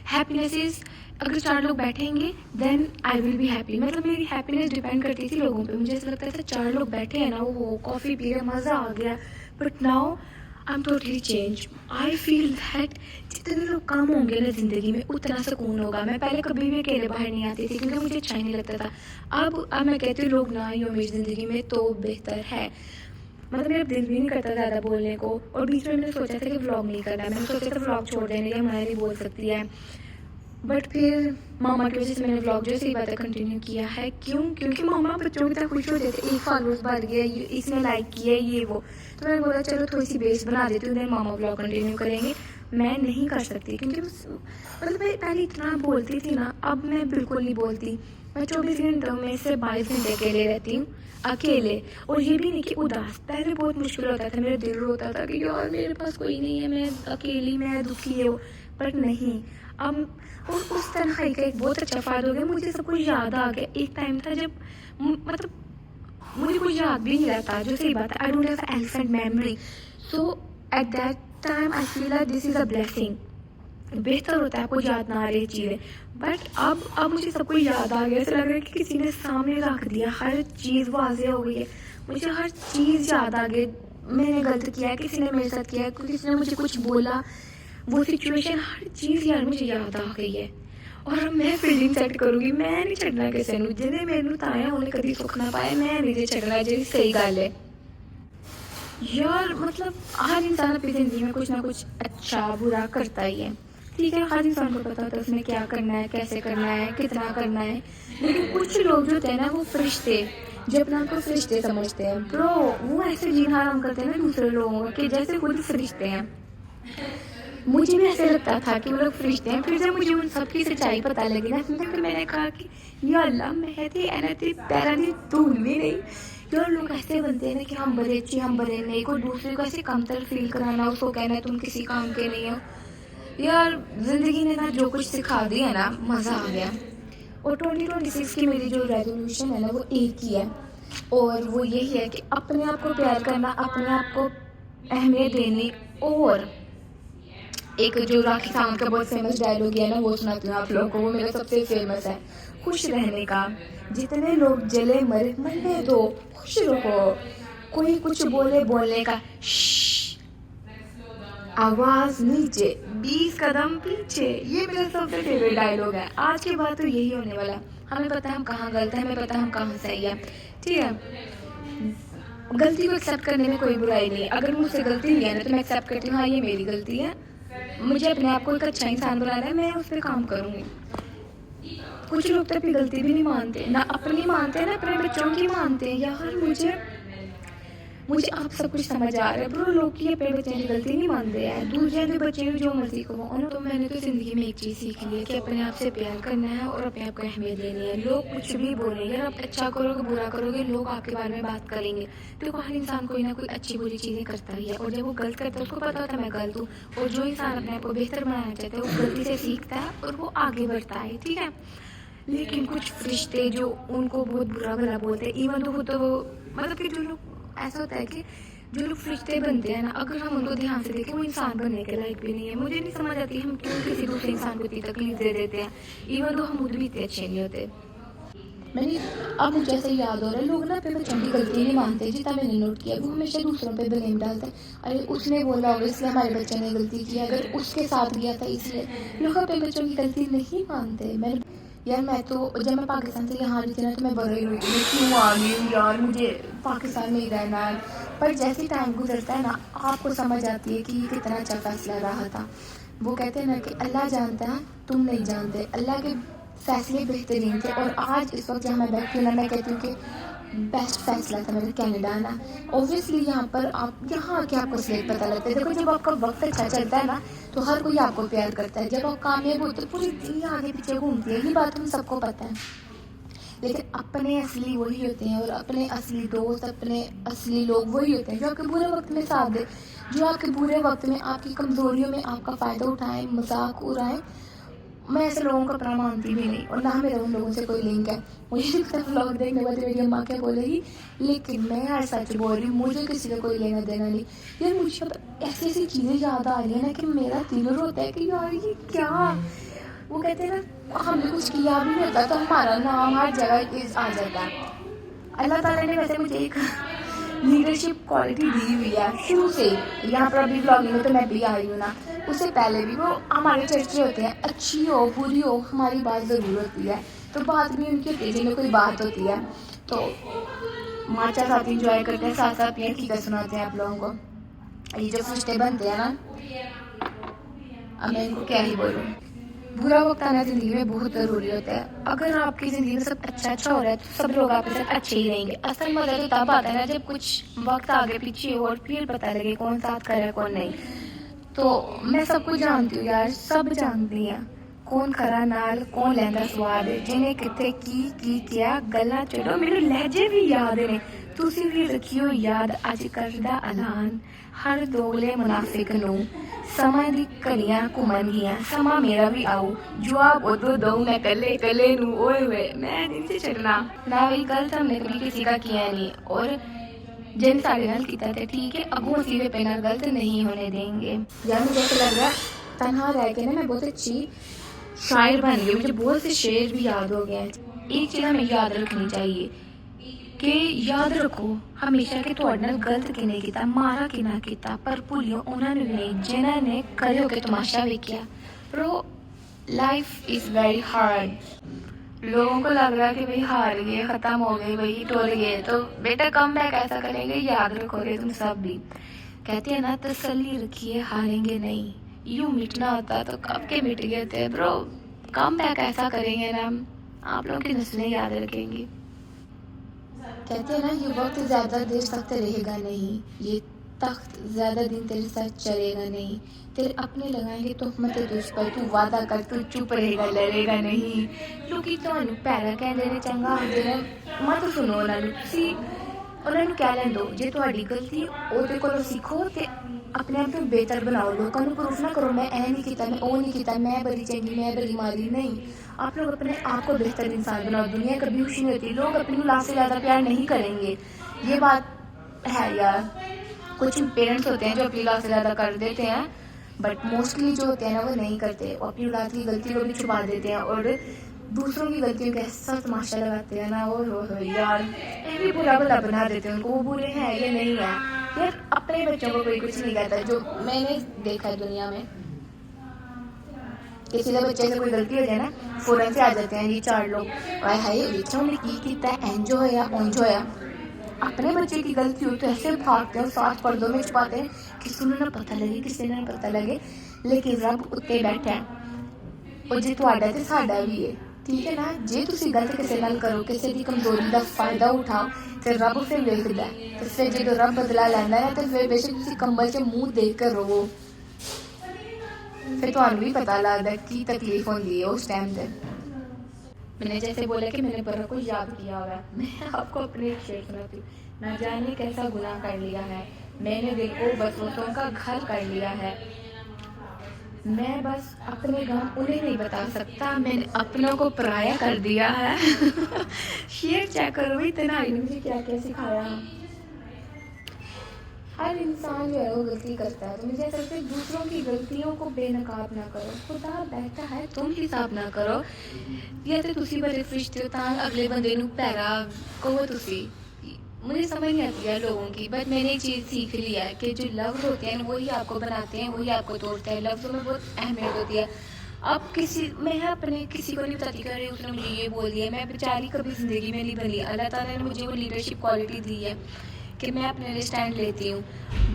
हैप्पीनेस इज, अगर 4 लोग बैठेंगे then I will be happy. मतलब मेरी हैप्पीनेस डिपेंड करती थी लोगों पे। मुझे ऐसा लगता था 4 लोग बैठे हैं ना, वो कॉफ़ी पी रहे, मज़ा आ गया। But now I am totally change. I feel that जितने लोग काम होंगे ना ज़िंदगी में उतना सुकून होगा। मैं पहले कभी भी अकेले बाहर नहीं आती थी क्योंकि मुझे अच्छा ही नहीं लगता था। अब मैं कहती हूँ लोग ना ही हो मेरी ज़िंदगी में तो बेहतर है। मतलब मेरा दिल भी नहीं करता ज़्यादा बोलने को। और बीच में मैंने सोचा था कि व्लॉग नहीं करना है। मैंने सोचा था व्लॉग छोड़ देने, या मैं नहीं बोल सकती है। बट फिर मामा की वजह से मैंने व्लॉग जो सही बात है कंटिन्यू किया है। क्यों? क्योंकि मामा बच्चों की तरह खुश हो जाते, 1 फॉलोअर्स बढ़ गया, इसने लाइक किया, ये वो। तो मैंने बोला चलो थोड़ी सी बेस बना देती हूँ, देन मामा व्लॉग कंटिन्यू करेंगे। मैं नहीं कर सकती क्योंकि मतलब मैं पहले इतना बोलती थी ना, अब मैं बिल्कुल नहीं बोलती। मैं 24 घंटों में से 22 घंटे अकेले रहती हूँ, अकेले। और ये भी नहीं कि उदास। पहले बहुत मुश्किल होता था, मेरा दिल रोता था कि यार मेरे पास कोई नहीं है, मैं अकेली, मैं दुखी हूँ। पर नहीं, अब और उस तन्हाई का एक बहुत अच्छा फ़ायदा हो गया, मुझे सब कुछ याद आ गया। एक टाइम था जब मतलब मुझे कुछ याद भी नहीं रहता, जो सही बात है। I don't have elephant memory, so at that time I feel that this is a blessing. बेहतर होता है आपको याद ना आ रही चीज़ें, बट अब मुझे सब कुछ याद आ गया। ऐसा लग रहा है कि किसी ने सामने रख दिया, हर चीज़ वाज़ेह हो गई है, मुझे हर चीज़ याद आ गई। मैंने गलत किया है, किसी ने मेरे साथ किया है, किसी ने मुझे कुछ बोला, वो सिचुएशन, हर चीज़ यार मुझे याद आ गई है। और अब मैं फील्डिंग सेट करूँगी, मैं नहीं छड़ना किसी ਨੂੰ, ਜਿਹਨੇ ਮੈਨੂੰ ਤਾਇਆ ਉਹਨੇ कभी सुख ना पाया, मैं नहीं छड़ना, जी सही गल है यार। मतलब हर इंसान अपनी ज़िंदगी में कुछ ना कुछ अच्छा बुरा करता ही है, ठीक है। हर इंसान को पता होता है उसने क्या करना है, कैसे करना है, कितना करना है। लेकिन कुछ लोग जो होते हैं ना, वो फरिश्ते, जो अपना को फरिश्ते समझते हैं ब्रो, वो ऐसे जीना हराम करते हैं ना दूसरे लोगों का कि जैसे खुद फरिश्ते हैं। मुझे भी ऐसे लगता था कि वो लोग फरिश्ते हैं। फिर जब मुझे उन सब की सच्चाई पता लगी ना, तो मैंने कहा कि या अल्लाह, मैं थी एना थी पैरा दी धूल भी नहीं यार। लोग ऐसे बनते हैं ना कि हम बड़े अच्छे, हम बड़े नहीं, कोई दूसरे को ऐसे कमतर फील कराना, उसको कहना तुम किसी काम के नहीं हो। यार ज़िंदगी ने ना जो कुछ सिखा दिया ना, मज़ा आ गया। और 2026 की मेरी जो रेजोल्यूशन है ना, वो एक ही है, और वो यही है कि अपने आप को प्यार करना, अपने आप को अहमियत देनी। और एक जो राखी सावंत का बहुत फेमस डायलॉग है ना, वो सुनाती हूँ आप लोगों को, वो मेरा सबसे फेमस है। खुश रहने का, जितने लोग जले मरे मरने दो, खुश रहो, कोई कुछ बोले बोलने का आवाज नीचे 20 कदम पीछे, ये मेरा सबसे फेवरेट डायलॉग है। आज के बाद तो यही होने वाला है। हमें पता है हम कहाँ गलत है, हमें पता है हम कहाँ सही है, ठीक है। गलती को एक्सेप्ट करने में कोई बुराई नहीं है। अगर मुझसे गलती नहीं है ना, तो मैं एक्सेप्ट करती हूँ, हाँ ये मेरी गलती है, मुझे अपने आप को एक अच्छा इंसान बनाना है, मैं उस पर काम करूँगी। कुछ लोग तो अपनी गलती भी नहीं मानते, ना अपनी मानते हैं ना अपने बच्चों की मानते हैं। यार मुझे आप सब कुछ समझ आ रहा है ब्रो, लोग की अपने बच्चे की गलती नहीं मानते हैं, दूसरे के बच्चे ने जो मर्जी को। तो मैंने तो ज़िंदगी में एक चीज़ सीख ली है कि अपने आप से प्यार करना है और अपने आप को अहमियत देनी है। लोग कुछ भी बोलेंगे, आप अच्छा करोगे बुरा करोगे, लोग आपके बारे में बात करेंगे। तो हर इंसान कोई ना कोई अच्छी बुरी चीज़ें करता ही है, और जब वो गलत करता है उसको पता होता है मैं गलत हूँ। और जो इंसान अपने आप को बेहतर बनाना चाहता है, वो गलती से सीखता है और वो आगे बढ़ता है, ठीक है। लेकिन कुछ फरिश्ते जो उनको बहुत बुरा भला बोलते हैं, इवन तो वो मतलब कि जो लोग ऐसा होता है कि जो लोग फरिश्ते बनते हैं ना, अगर हम उनको ध्यान से देखें, वो इंसान बनने के लायक भी नहीं है। मुझे नहीं समझ आती हम क्यों किसी दूसरे इंसान को इतनी तकलीफ दे देते हैं, इवन तो हम खुद भी इतने अच्छे नहीं होते। मैंने अब मुझे ऐसा याद हो रहा है, लोग ना अपने बच्चों की गलती नहीं मानते, जितना मैंने नोट किया, वो हमेशा दूसरों पे ब्लेम डालते हैं। अरे उसने बोला होगा इसलिए हमारे बच्चे ने गलती की, अगर उसके साथ गया था इसलिए। लोग अपने बच्चों की गलती नहीं मानते। मैं तो जब मैं पाकिस्तान से यहाँ आई थी ना, तो मैं बड़ी हुई थी, क्यों आ गई हूँ यार, मुझे पाकिस्तान में ही रहना है। पर जैसे टाइम गुजरता है ना, आपको समझ आती है कि कितना अच्छा फैसला रहा था। वो कहते हैं ना कि अल्लाह जानता है, तुम नहीं जानते। अल्लाह के फैसले बेहतरीन थे, और आज इस वक्त जहाँ मैं बैठी हूँ ना, मैं कहती हूँ कि बेस्ट फैसला था मेरा कनाडा आना। ऑब्वियसली यहाँ पर आप यहाँ आके आपको असलियत पता लगता है। देखो जब आपका वक्त अच्छा चलता है ना, तो हर कोई आपको प्यार करता है। जब आप कामयाब होते हैं, पूरी दुनिया आगे पीछे घूमती है, ये बात हम सबको पता है। लेकिन अपने असली वही होते हैं, और अपने असली दोस्त, अपने असली लोग वही होते हैं जो आपके बुरे वक्त में साथ दे, जो आपके बुरे वक्त में आपकी कमज़ोरियों में आपका फ़ायदा उठाएं, मजाक उड़ाएं। मैं ऐसे लोगों को अपना मानती भी नहीं, और ना मेरा उन लोगों से कोई लिंक है। मुझे व्लॉग देखने के बाद मेरी अम्मा क्या बोलेगी, लेकिन मैं यार सच बोल रही हूँ, मुझे किसी का कोई लेना देना नहीं। यार मुझे ऐसी ऐसी चीज़ें याद आ रही है ना कि मेरा दिल रोता है कि यार ये क्या। वो कहते हैं ना, हमने कुछ किया भी नहीं होता तो हमारा नाम हर जगह आ जाता है। अल्लाह ताला ने वैसे मुझे एक लीडरशिप क्वालिटी दी हुई है शुरू से। यहाँ पर अभी व्लॉगिंग में तो मैं भी आई हूँ ना, उससे पहले भी वो हमारे चर्चे होते हैं, अच्छी हो बुरी हो हमारी बात ज़रूर होती है। तो बात भी उनकी होती है जिनमें कोई बात होती है, तो माचा साथ इंजॉय करते हैं, साथ साथ अपनी हकीकत सुनाते हैं आप लोगों को। ये जो फरिश्ते बनते हैं ना, अब मैं इनको क्या ही बोलूँ। बुरा वक्त आना ज़िंदगी में बहुत ज़रूरी होता है। अगर आपकी ज़िंदगी में सब अच्छा हो रहा है, तो सब लोग आपके साथ अच्छे ही रहेंगे। असल मज़ा तो तब आता है ना जब कुछ वक्त आगे पीछे हो और फिर पता लगे कौन साथ कर रहा है कौन नहीं। तो मैं सब कुछ जानती हूँ यार, सब जानती हैं कौन खरा नाल कौन लैंदा स्वाद, जिन्हें कितने की क्या गल्ला चढ़ो, मेरे लहजे भी याद ने। तुसी भी रखियो याद अज करदा ऐलान, हर दोगले मुनाफिक नूं ਸਮਾਂ ਦੀ ਕਲੀਆਂ ਘੁੰਮਣ ਗਈਆਂ, ਸਮਾਂ ਮੇਰਾ ਵੀ ਆਊ, ਜਵਾਬ ਉਦੋਂ ਦਊ मैं कले कले नू, ओए होए मैं नहीं छड़ना ना। वही गलत हमने कभी किसी का किया नहीं, और जिन साढ़े नाल कीता ते ठीक है, अगू असी वे पे नाल गलत नहीं होने देंगे। यार मुझे ऐसा लग रहा है तनहा रह के ना मैं बहुत अच्छी शायर बन गई, मुझे बहुत से शेर भी याद हो गए। एक चीज़ हमें याद रखनी चाहिए कि याद रखो हमेशा कि तुहाडे नाल गलत किने कीता, मारा किना कीता, पर भुलियो उन्हां नूं नहीं जिन्हां ने खड़े होके तमाशा वेखिया। Bro life is very hard. लोगों को लग रहा है कि भाई हार गए, ख़त्म हो गई, भाई टूट गए, तो बेटा कम बैक ऐसा करेंगे, याद रखोगे तुम सब भी। कहते हैं ना तसल्ली रखिए हारेंगे नहीं, यूँ मिटना होता तो कब के मिट गए थे। ब्रो कम बैक ऐसा करेंगे ना, आप लोगों की नस्लें याद रखेंगी। कहते हैं ना ये वक्त ज़्यादा देर तक रहेगा नहीं, ये तख्त ज़्यादा दिन तेरे साथ चलेगा नहीं, तेरे अपने लगाएंगे तोहमत तुझ पर, तू वादा कर तू चुप रहेगा लड़ेगा नहीं। लोग ਤੁਹਾਨੂੰ ਪੈਰਾ ਕਹਿੰਦੇ ਨੇ, ਚੰਗਾ ਆਖਦੇ ਨੇ, ਮਤ ਸੁਣੋ ਉਹਨਾਂ ਨੂੰ, ਤੁਸੀਂ ਉਹਨਾਂ ਨੂੰ ਕਹਿ ਲੈਣ ਦਿਓ ਜੇ ਤੁਹਾਡੀ ਗਲਤੀ ਉਹਦੇ ਕੋਲੋਂ ਸਿੱਖੋ ਤੇ ਆਪਣੇ ਆਪ ਨੂੰ ਬਿਹਤਰ ਬਣਾਓ। ਲੋਕਾਂ ਨੂੰ ਪ੍ਰੂਫ ਨਾ ਕਰੋ मैं ਇਹ नहीं किया, मैं वो नहीं किया, मैं बड़ी चंगी, मैं बड़ी मारी, नहीं। आप लोग अपने आप को बेहतर इंसान बनाओ। दुनिया कभी खुशी नहीं होती, लोग अपनी औलाद से ज़्यादा प्यार नहीं करेंगे, ये बात है यार। कुछ पेरेंट्स होते हैं जो अपनी औलाद से ज़्यादा कर देते हैं, बट मोस्टली जो होते हैं ना वो नहीं करते, वो अपनी औलाद की गलती को भी छुपा देते हैं और दूसरों की गलतियों का ऐसा तमाशा लगाते हैं ना, वो हो यार ये भी बुरा भला बना देते हैं उनको, वो बुरे हैं ये नहीं है यार। अपने बच्चों को कोई कुछ नहीं कहता, जो मैंने देखा है दुनिया में, किसी के बच्चे से कोई गलती हो जाए ना फौरन से आ जाते हैं ये चार लोग, वाह हाय बच्चों ने की किया, इंज होया उंज होया। अपने बच्चे की गलती हो तो ऐसे भागते हैं, साथ पर्दों में छुपाते हैं, किसी को ना पता लगे, किसी ना पता लगे, लेकिन रब उत्ते बैठा है और जे तुहाडा ते साडा भी है, ठीक है ना। जे तुसी गलत किसी नाल करो, किसी की कमजोरी का फायदा उठाओ तो रब फिर वेखदा है, तो फिर जो रब बदला लैंदा है तो फिर बेशक तुसी कंबल च मुंह देख कर रोवो, फिर तुहानू भी पता लगता है की तकलीफ होंदी है उस टाइम पे। मैंने जैसे बोला कि मैंने बड़ा को याद किया हुआ है, मैं आपको अपने एक शेर सुनाती हूँ। ना जाने कैसा गुनाह कर लिया है मैंने, दिल को बसवसों का घर कर लिया है, मैं बस अपने गम उन्हें नहीं बता सकता, मैंने अपनों को पराया कर दिया है। शेर चेक करो भाई, तन्हाई ने मुझे क्या क्या सिखाया। हर इंसान जो है वो गलती करता है, तो मुझे ऐसा लगता है दूसरों की गलतियों को बेनकाब ना करो, खुदा बैठा है तुम हिसाब ना करो, या तो तुसी बड़े फरिश्ते हो तां अगले बंदे नू पैरा कहो तुसी। मुझे समझ नहीं आती है लोगों की, बट मैंने एक चीज़ सीख ली है कि जो लफ्ज़ होते हैं वही आपको बनाते हैं, वही आपको तोड़ते हैं। लफ्ज़ों में बहुत अहमियत होती है। अब मैं अपने किसी को नहीं बताती कि अरे उसने मुझे ये बोल दिया, मैं बेचारी कभी ज़िंदगी में नहीं बनी। अल्लाह ताला ने मुझे वो लीडरशिप क्वालिटी दी है कि मैं अपने लिए स्टैंड लेती हूँ,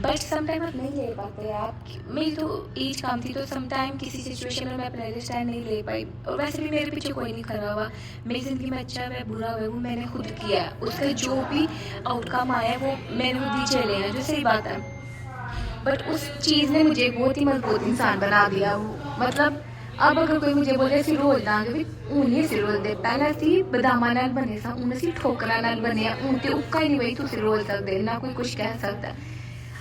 बट समटाइम आप नहीं ले पाते आप। मेरी तो एज कम थी तो समटाइम किसी सिचुएशन में मैं अपने लिए स्टैंड नहीं ले पाई, और वैसे भी मेरे पीछे कोई नहीं खड़ा हुआ। मेरी ज़िंदगी में अच्छा है बुरा हुआ वो मैंने खुद किया है, उसका जो भी आउटकम आया वो मैंने खुद ही झेले हैं, जो सही बात है। बट उस चीज़ ने मुझे बहुत ही मजबूत इंसान बना दिया। वो मतलब अब अगर कोई मुझे बोले असी रोल दांगे भी हूँ नहीं असी रोल दे, पहले असी बदामां नाल बने सा, हूँ असी ठोकरां नाल बने, हूँ तो उक्का ही नहीं बई तुसी रोल सकते, ना कोई कुछ कह सकता।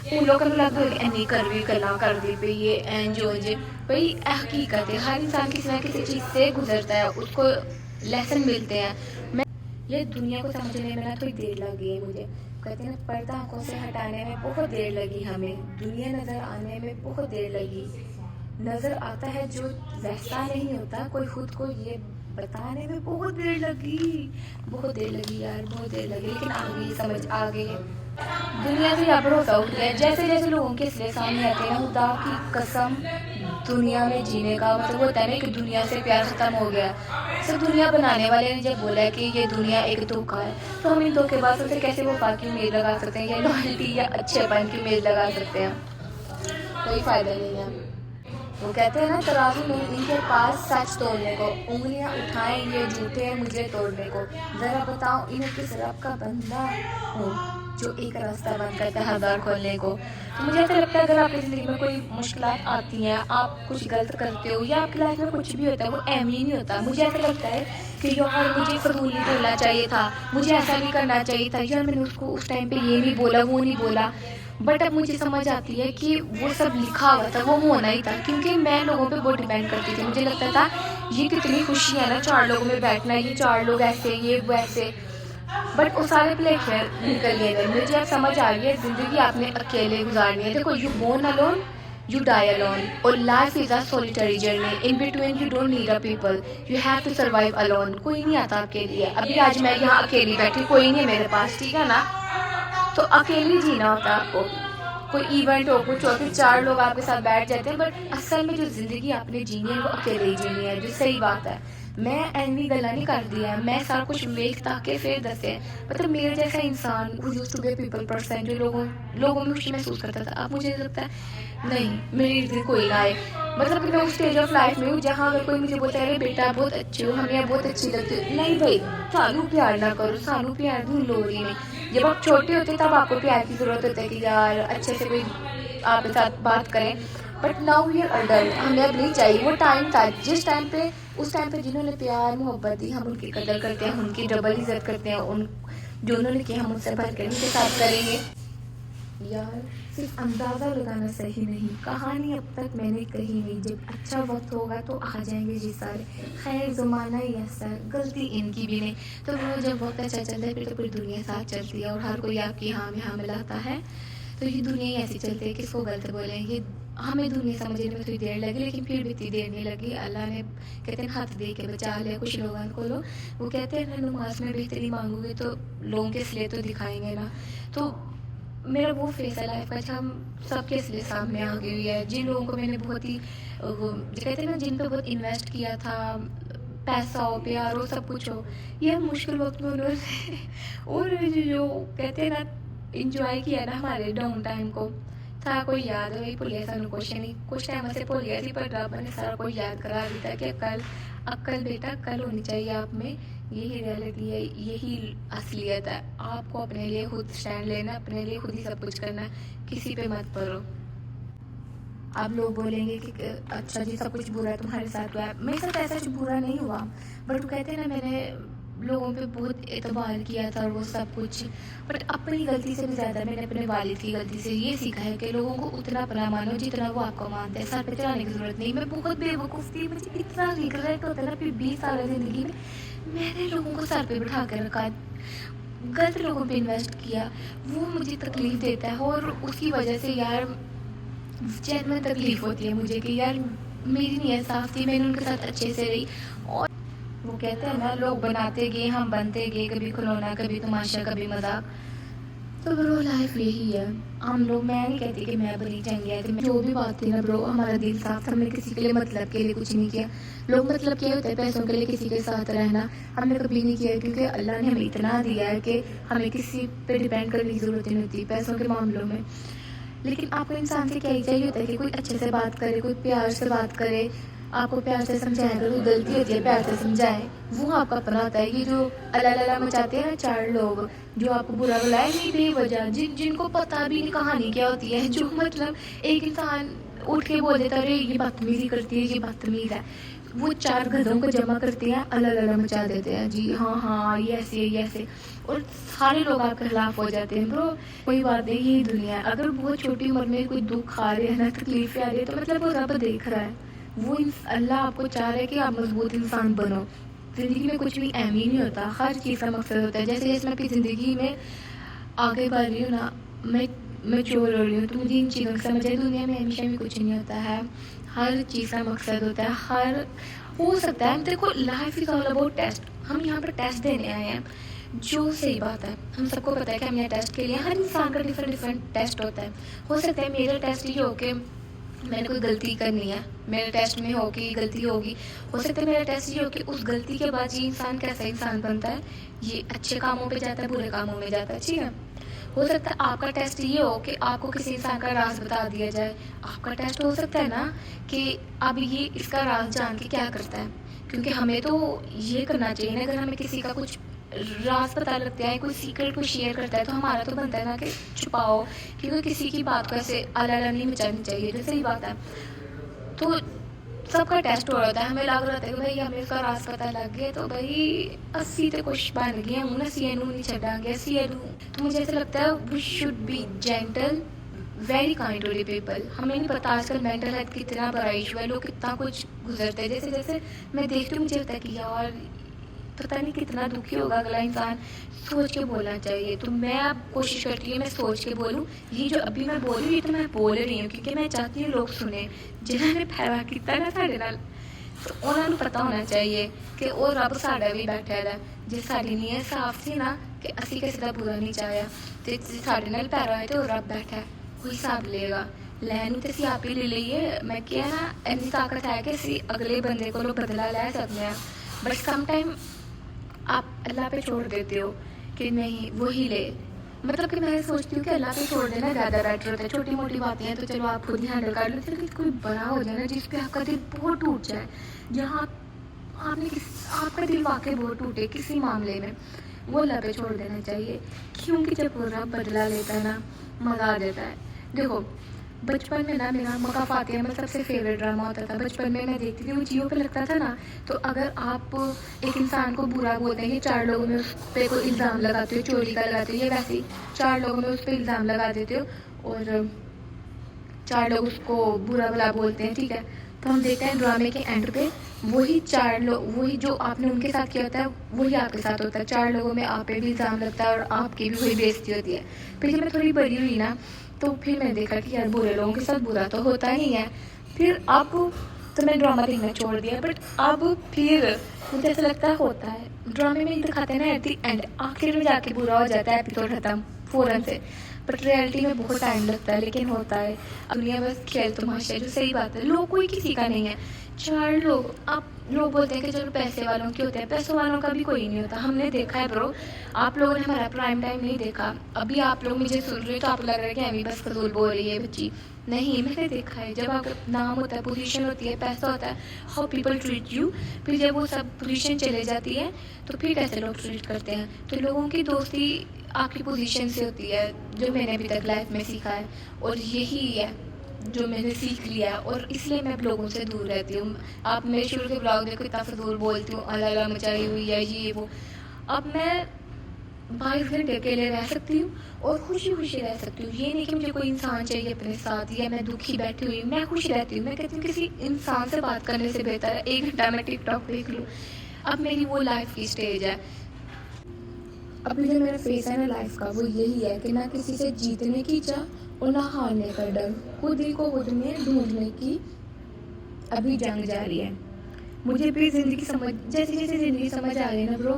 हूँ लोगों को लगता है इन्नी करवी गल्लां करदी पई ये इंज उंज, भाई हकीकत है हर इंसान किसी ना किसी चीज़ से गुजरता है, उसको लेसन मिलते हैं। मैं ये दुनिया को समझने में ना थोड़ी देर लग गई है मुझे। कहते हैं पर्दा आंखों से हटाने में बहुत देर लगी हमें, दुनिया नज़र आने में बहुत देर लगी। नज़र आता है जो वैसा नहीं होता, कोई खुद को ये बताने में बहुत देर लगी यार, बहुत देर लगी, लेकिन आ गई समझ आ गई। दुनिया से यहाँ भरोसा उठ गया। जैसे जैसे लोगों के इसलिए सामने आते हैं, खुदा की कसम दुनिया में जीने का मतलब होता है ना कि दुनिया से प्यार ख़त्म हो गया। सब दुनिया बनाने वाले ने जब बोला है कि ये दुनिया एक धोखा है, तो हम इन धोखेबाजों से कैसे वफा की उम्मीद लगा सकते हैं, या लॉयल्टी या अच्छेपन की उम्मीद लगा सकते हैं? कोई फ़ायदा नहीं है। वो कहते हैं ना तराजू में इनके पास सच तोड़ने को, उंगलियां उठाएं ये झूठे हैं मुझे तोड़ने को, ज़रा बताओ इन्हें किस रब का बंदा हूँ जो एक रास्ता बंद करता है हज़ार खोलने को। तो मुझे ऐसा लगता है अगर आपकी ज़िंदगी में कोई मुश्किलात आती हैं, आप कुछ गलत करते हो या आपकी लाइफ में कुछ भी होता है वो अहमी नहीं होता। मुझे ऐसा लगता है कि यार मुझे फजूल नहीं बोलना चाहिए था, मुझे ऐसा नहीं करना चाहिए था, यार मैंने उसको उस टाइम पे ये नहीं बोला वो नहीं बोला। बट अब मुझे समझ आती है कि वो सब लिखा हुआ था, वो होना ही था, क्योंकि मैं लोगों पे बहुत डिपेंड करती थी। मुझे लगता था ये कितनी खुशी है ना 4 लोगों में बैठना, ये 4 लोग ऐसे, ये वैसे, बट वो सारे प्लेटफॉर्म निकल गए। मुझे अब समझ आ रही है ज़िंदगी आपने अकेले गुजारनी है। देखो, you born alone, you die alone, और life is a solitary journey. In between you don't need a people, you have to survive alone. कोई नहीं आता आपके लिए। अभी आज मैं यहाँ अकेली बैठी, कोई नहीं है मेरे पास, ठीक है ना, तो अकेली जीना होता है आपको। कोई इवेंट हो, कुछ हो, फिर 4 लोग आपके साथ बैठ जाते हैं, बट असल में जो ज़िंदगी आपने जीनी है वो अकेले ही जीनी है, जो सही बात है। मैं एनवी गला नहीं कर दिया, मैं सारा कुछ वेख ताकि फिर दसे, मतलब मेरे जैसा इंसान who used to be a people person, जो लोगों में खुशी महसूस करता था, अब मुझे लगता है नहीं, मेरे इर्द कोई ना आए। मतलब कि मैं उस स्टेज ऑफ लाइफ में हूँ जहाँ अगर कोई मुझे बोलता है अरे बेटा बहुत अच्छी हो, हमें बहुत अच्छी लगती है, नहीं भाई, सानू प्यार ना करो, सानू प्यार ढूंढ लो ही नहीं। जब आप छोटे होते तब आपको प्यार की ज़रूरत होती है कि यार अच्छे से कोई आपके साथ बात करें, but now we are adult, हमें अब नहीं चाहिए। वो टाइम था जिस टाइम पे, उस टाइम पे जिन्होंने प्यार मोहब्बत दी, हम उनकी कदर करते हैं, उनकी डबल इज्जत करते हैं, उन जो उन्होंने किया हम उनसे भर कर उनके साथ करेंगे। यार सिर्फ अंदाज़ा लगाना सही नहीं, कहानी अब तक मैंने कही नहीं, जब अच्छा वक्त होगा तो आ जाएंगे जी सारे। खैर ज़माना ही ऐसा, गलती इनकी भी नहीं। तो वो जब वक्त अच्छा चलता है फिर तो पूरी दुनिया साथ चलती है और हर कोई आपकी हाँ में हाँ मिलाता है। तो ये दुनिया ही ऐसी चलती है, किसको गलत बोलें। ये हमें दुनिया समझने में थोड़ी देर लगी, लेकिन फिर भी इतनी देर नहीं लगी। अल्लाह ने कहते हैं हाथ दे के बचा लिया कुछ लोगों को। लो वो कहते हैं ना नमाज में बेहतरी मांगोगे तो लोगों के इसलिए तो दिखाएंगे ना। तो मेरा वो फेस है लाइफ का, अच्छा हम सबके इसलिए सामने आ गई हुई है। जिन लोगों को मैंने बहुत ही वो जो कहते हैं ना जिन पर बहुत इन्वेस्ट किया था, पैसा हो, प्यार हो, सब कुछ हो, ये मुश्किल वक्त में उन्होंने और जो कहते हैं ना इंजॉय किया ना हमारे डाउन टाइम को, था कोई याद है भूल गया सानू कुछ नहीं, कुछ टाइम से भूल गया थी, पर रब ने सारा कुछ याद करा दिया कि अक्ल बेटा कल होनी चाहिए आप में। यही रियलिटी है, यही असलियत है। आपको अपने लिए खुद स्टैंड लेना, अपने लिए खुद ही सब कुछ करना, किसी पे मत पड़ो। आप लोग बोलेंगे कि अच्छा जी सब कुछ बुरा तुम्हारे साथ हुआ है, मेरे साथ ऐसा कुछ बुरा नहीं हुआ, बट वो कहते हैं ना मैंने लोगों पे बहुत एतबार किया था और वो सब कुछ, बट अपनी गलती से भी ज़्यादा मैंने अपने वालिद की गलती से ये सीखा है कि लोगों को उतना अपना मानो जितना वो आपको मानते हैं। सर पे चढ़ाने की ज़रूरत नहीं। मैं बहुत बेवकूफ़ थी, मुझे इतना रिग्रेट होता है ना फिर 20 साल ज़िंदगी में मैंने लोगों को सर पे बिठा कर रखा, गलत लोगों पे इन्वेस्ट किया, वो मुझे तकलीफ़ देता है और उसकी वजह से यार चैन में तकलीफ़ होती है मुझे कि यार मेरी नीयत साफ थी, मैंने उनके साथ अच्छे से रही। और वो कहते हैं ना लोग बनाते गए हम बनते गए, कभी खिलौना कभी तमाशा कभी मजाक। तो ब्रो लाइफ यही है। हम लोग, मैं नहीं कहती कि मैं बनी चंगी है, जो भी बात थी ना ब्रो, हमारा दिल साफ था, हमने किसी के लिए मतलब के लिए कुछ नहीं किया। लोग मतलब क्या होते हैं पैसों के लिए किसी के साथ रहना, हमने कभी नहीं किया, क्योंकि अल्लाह ने हमें इतना दिया है कि हमें किसी पे डिपेंड करने की ज़रूरत नहीं होती पैसों के मामलों में। लेकिन आपको इंसान से क्या ही चाहिए होता है कि कोई अच्छे से बात करे, कोई प्यार से बात करे, आपको प्यार से समझाए, अगर कोई गलती होती है प्यार से समझाए, वो आपका अपना होता है। ये जो अल्लाह मचाते हैं ना 4 लोग जो आपको बुरा बुलाए नहीं बेवजह, जिनको पता भी नहीं कहानी क्या होती है, जो मतलब एक इंसान उठ के बोल देता है ये बदतमीजी करती है, ये बदतमीज है, वो 4 गधों को जमा करते हैं, अल्लाह मचा देते हैं जी, हाँ ये ऐसे, और सारे लोग आपके खिलाफ हो जाते हैं। ब्रो कोई बात नहीं, यही दुनिया है। अगर बहुत छोटी उम्र में कोई दुख आ रहे हैं ना, तकलीफें आ रही है, तो मतलब वो रब देख रहा है, वो अल्लाह आपको चाह रहा है कि आप मजबूत इंसान बनो। ज़िंदगी में कुछ भी अहम ही नहीं होता, हर चीज़ का मकसद होता है। जैसे मैं अपनी ज़िंदगी में आगे बढ़ रही हूँ ना, मैं चोर हो रही हूँ, तो मुझे इन चीज़ों की समझ है। दुनिया में हमेशा भी कुछ नहीं होता है, हर चीज़ का मकसद होता है, हर हो सकता है। देखो life is all about test, हम यहाँ पर टेस्ट देने आए हैं, जो सही बात है। हम सबको पता है कि हम यहाँ टेस्ट के लिए, हर इंसान का डिफरेंट टेस्ट होता है। हो सकता है मेरा टेस्ट ये हो कि मैंने कोई गलती करनी है, मेरे टेस्ट में हो कि गलती होगी। हो सकता है मेरा टेस्ट ये हो कि उस गलती के बाद ये इंसान कैसा इंसान बनता है, ये अच्छे कामों पे जाता है बुरे कामों में जाता है, ठीक है। हो सकता है आपका टेस्ट ये हो कि आपको किसी इंसान का राज बता दिया जाए। आपका टेस्ट हो सकता है ना कि अब ये इसका राज जान के क्या करता है, क्योंकि हमें तो ये करना चाहिए ना, अगर हमें किसी का कुछ राज पता लगता है, कोई सीक्रेट को शेयर करता है, तो हमारा तो बनता है ना कि छुपाओ, क्योंकि किसी की बात को ऐसे अलाला नहीं मचानी चाहिए, जो सही बात है। तो सबका टेस्ट हो रहा था, हमें लग रहा था कि भाई हमें उसका राज पता लग गया, तो भाई 80 तो कुछ बन गया हूँ ना, सी एनू नहीं छड़ांगे सी एनू। तो मुझे ऐसा लगता है we should be gentle very kind to the people. हमें नहीं पता आजकल मेंटल हेल्थ कितना बड़ा इशू है, लोग कितना कुछ गुजरते हैं। जैसे जैसे मैं देखती हूँ मुझे लगता है कि यार पता नहीं कितना दुखी होगा अगला इंसान। सोच के बोलना चाहिए। तो मैं अब कोशिश करती हूँ मैं सोच के बोलूँ। ये जो अभी मैं बोल रही हूँ ये तो मैं बोल रही हूँ क्योंकि मैं चाहती हूँ लोग सुने जिन्होंने पैदा किया ना साढ़े नाल। तो उन्होंने पता होना चाहिए कि ਉਹ ਰੱਬ ਸਾਡਾ ਵੀ ਬੈਠਾ ਹੈ। ਜੇ ਸਾਡੀ ਨੀਅਤ ਸਾਫ਼ ਸੀ ਨਾ ਕਿ ਅਸੀਂ ਕਿਸੇ ਦਾ ਬੁਰਾ ਨਹੀਂ ਚਾਹਿਆ ਤੇ ਜੇ ਸਾਡੇ ਨਾਲ ਪੈਰਾ ਹੋਏ ਤੇ ਉਹ ਰੱਬ ਬੈਠਾ ਹੈ, ਉਹ ਹਿਸਾਬ ਲਏਗਾ। ਲੈਣ ਨੂੰ ਤੇ ਅਸੀਂ ਆਪ ਹੀ ਲੈ ਲਈਏ। ਮੈਂ ਕਿਹਾ ਨਾ ਇੰਨੀ ਤਾਕਤ ਹੈ ਕਿ ਅਸੀਂ ਅਗਲੇ ਬੰਦੇ ਕੋਲੋਂ ਬਦਲਾ ਲੈ ਸਕਦੇ ਹਾਂ। बट सम टाइम आप अल्लाह पे छोड़ देते हो कि नहीं वही ले। मतलब कि मैं सोचती हूँ कि अल्लाह पे छोड़ देना ज़्यादा बेटर होता है। छोटी मोटी बातें हैं तो चलो आप खुद ही हैंडल कर लो। लेकिन कोई बड़ा हो जाए ना जिस पे आपका दिल बहुत टूट जाए, जहाँ आपका दिल वाकई बहुत टूटे किसी मामले में, वो अल्लाह पे छोड़ देना चाहिए। क्योंकि जब वो रब बदला लेता है ना मज़ा आ जाता है। देखो बचपन में ना मेरा मक्का फातिहा में सबसे फेवरेट ड्रामा होता था। बचपन में मैं देखती थी वो जियो पे लगता था ना। तो अगर आप एक इंसान को बुरा बोलते हैं, 4 लोगों में उस पर कोई इल्ज़ाम लगाते हो, चोरी का लगाते हो, या वैसे ही 4 लोगों में उस पर इल्ज़ाम लगा देते हो और 4 लोग उसको बुरा भला बोलते हैं, ठीक है। तो हम देखते हैं ड्रामे के एंड पे वही 4 लोग, वही जो आपने उनके साथ किया होता है वही आपके साथ होता है। 4 लोगों में आप पे भी इल्ज़ाम लगता है और आपकी भी वही बेइज्जती होती है। फिर जब मैं थोड़ी बड़ी हुई ना तो फिर मैंने देखा कि यार बुरे लोगों के साथ बुरा तो होता ही है। फिर अब तो मैं ड्रामा देखना छोड़ दिया। बट अब फिर मुझे ऐसा लगता है होता है ड्रामे में दिखाते हैं ना एट दी एंड आखिर में जाके बुरा हो जाता है एपिसोड खत्म फ़ौरन से। बट रियलिटी में बहुत टाइम लगता है लेकिन होता है। अब दुनिया बस खेल तमाशा है, जो सही बात है। लोग कोई किसी का नहीं है। 4 लोग, आप लोग बोलते हैं कि चलो पैसे वालों के होते हैं, पैसों वालों का भी कोई नहीं होता। हमने देखा है ब्रो, आप लोगों ने हमारा प्राइम टाइम नहीं देखा। अभी आप लोग मुझे सुन रहे हो तो आप लग रहा है कि अभी बस फजूल बोल रही है बच्ची। नहीं, मैंने देखा है जब अगर नाम होता है, पोजीशन होती है, पैसा होता है, हाउ पीपल ट्रीट यू। फिर जब वो सब पोजीशन चले जाती है तो फिर कैसे लोग ट्रीट करते हैं। तो लोगों की दोस्ती आपकी पोजीशन से होती है, जो मैंने अभी तक लाइफ में सीखा है। और यही है जो मैंने सीख लिया है और इसलिए मैं लोगों से दूर रहती हूँ। आप मेरे शुरू के ब्लॉग देखो इतना फजूल बोलती हूँ, अल्लाह मचाई हुई है ये वो। अब मैं 22 घंटे अकेले रह सकती हूँ और खुशी खुशी रह सकती हूँ। ये नहीं कि मुझे कोई इंसान चाहिए अपने साथ या मैं दुखी बैठी हुई हूँ, मैं खुश रहती हूँ। मैं कहती हूँ किसी इंसान से बात करने से बेहतर है 1 घंटा मैं टिकटॉक देख लूँ। अब मेरी वो लाइफ की स्टेज है। अभी जो मेरा फेस है ना लाइफ का वो यही है कि ना किसी से जीतने की चाह और ना हारने का डर, खुद ही को खुद में ढूंढने की अभी जंग जारी है। मुझे भी ज़िंदगी समझ जैसे जैसे ज़िंदगी समझ आ रही है ना ब्रो,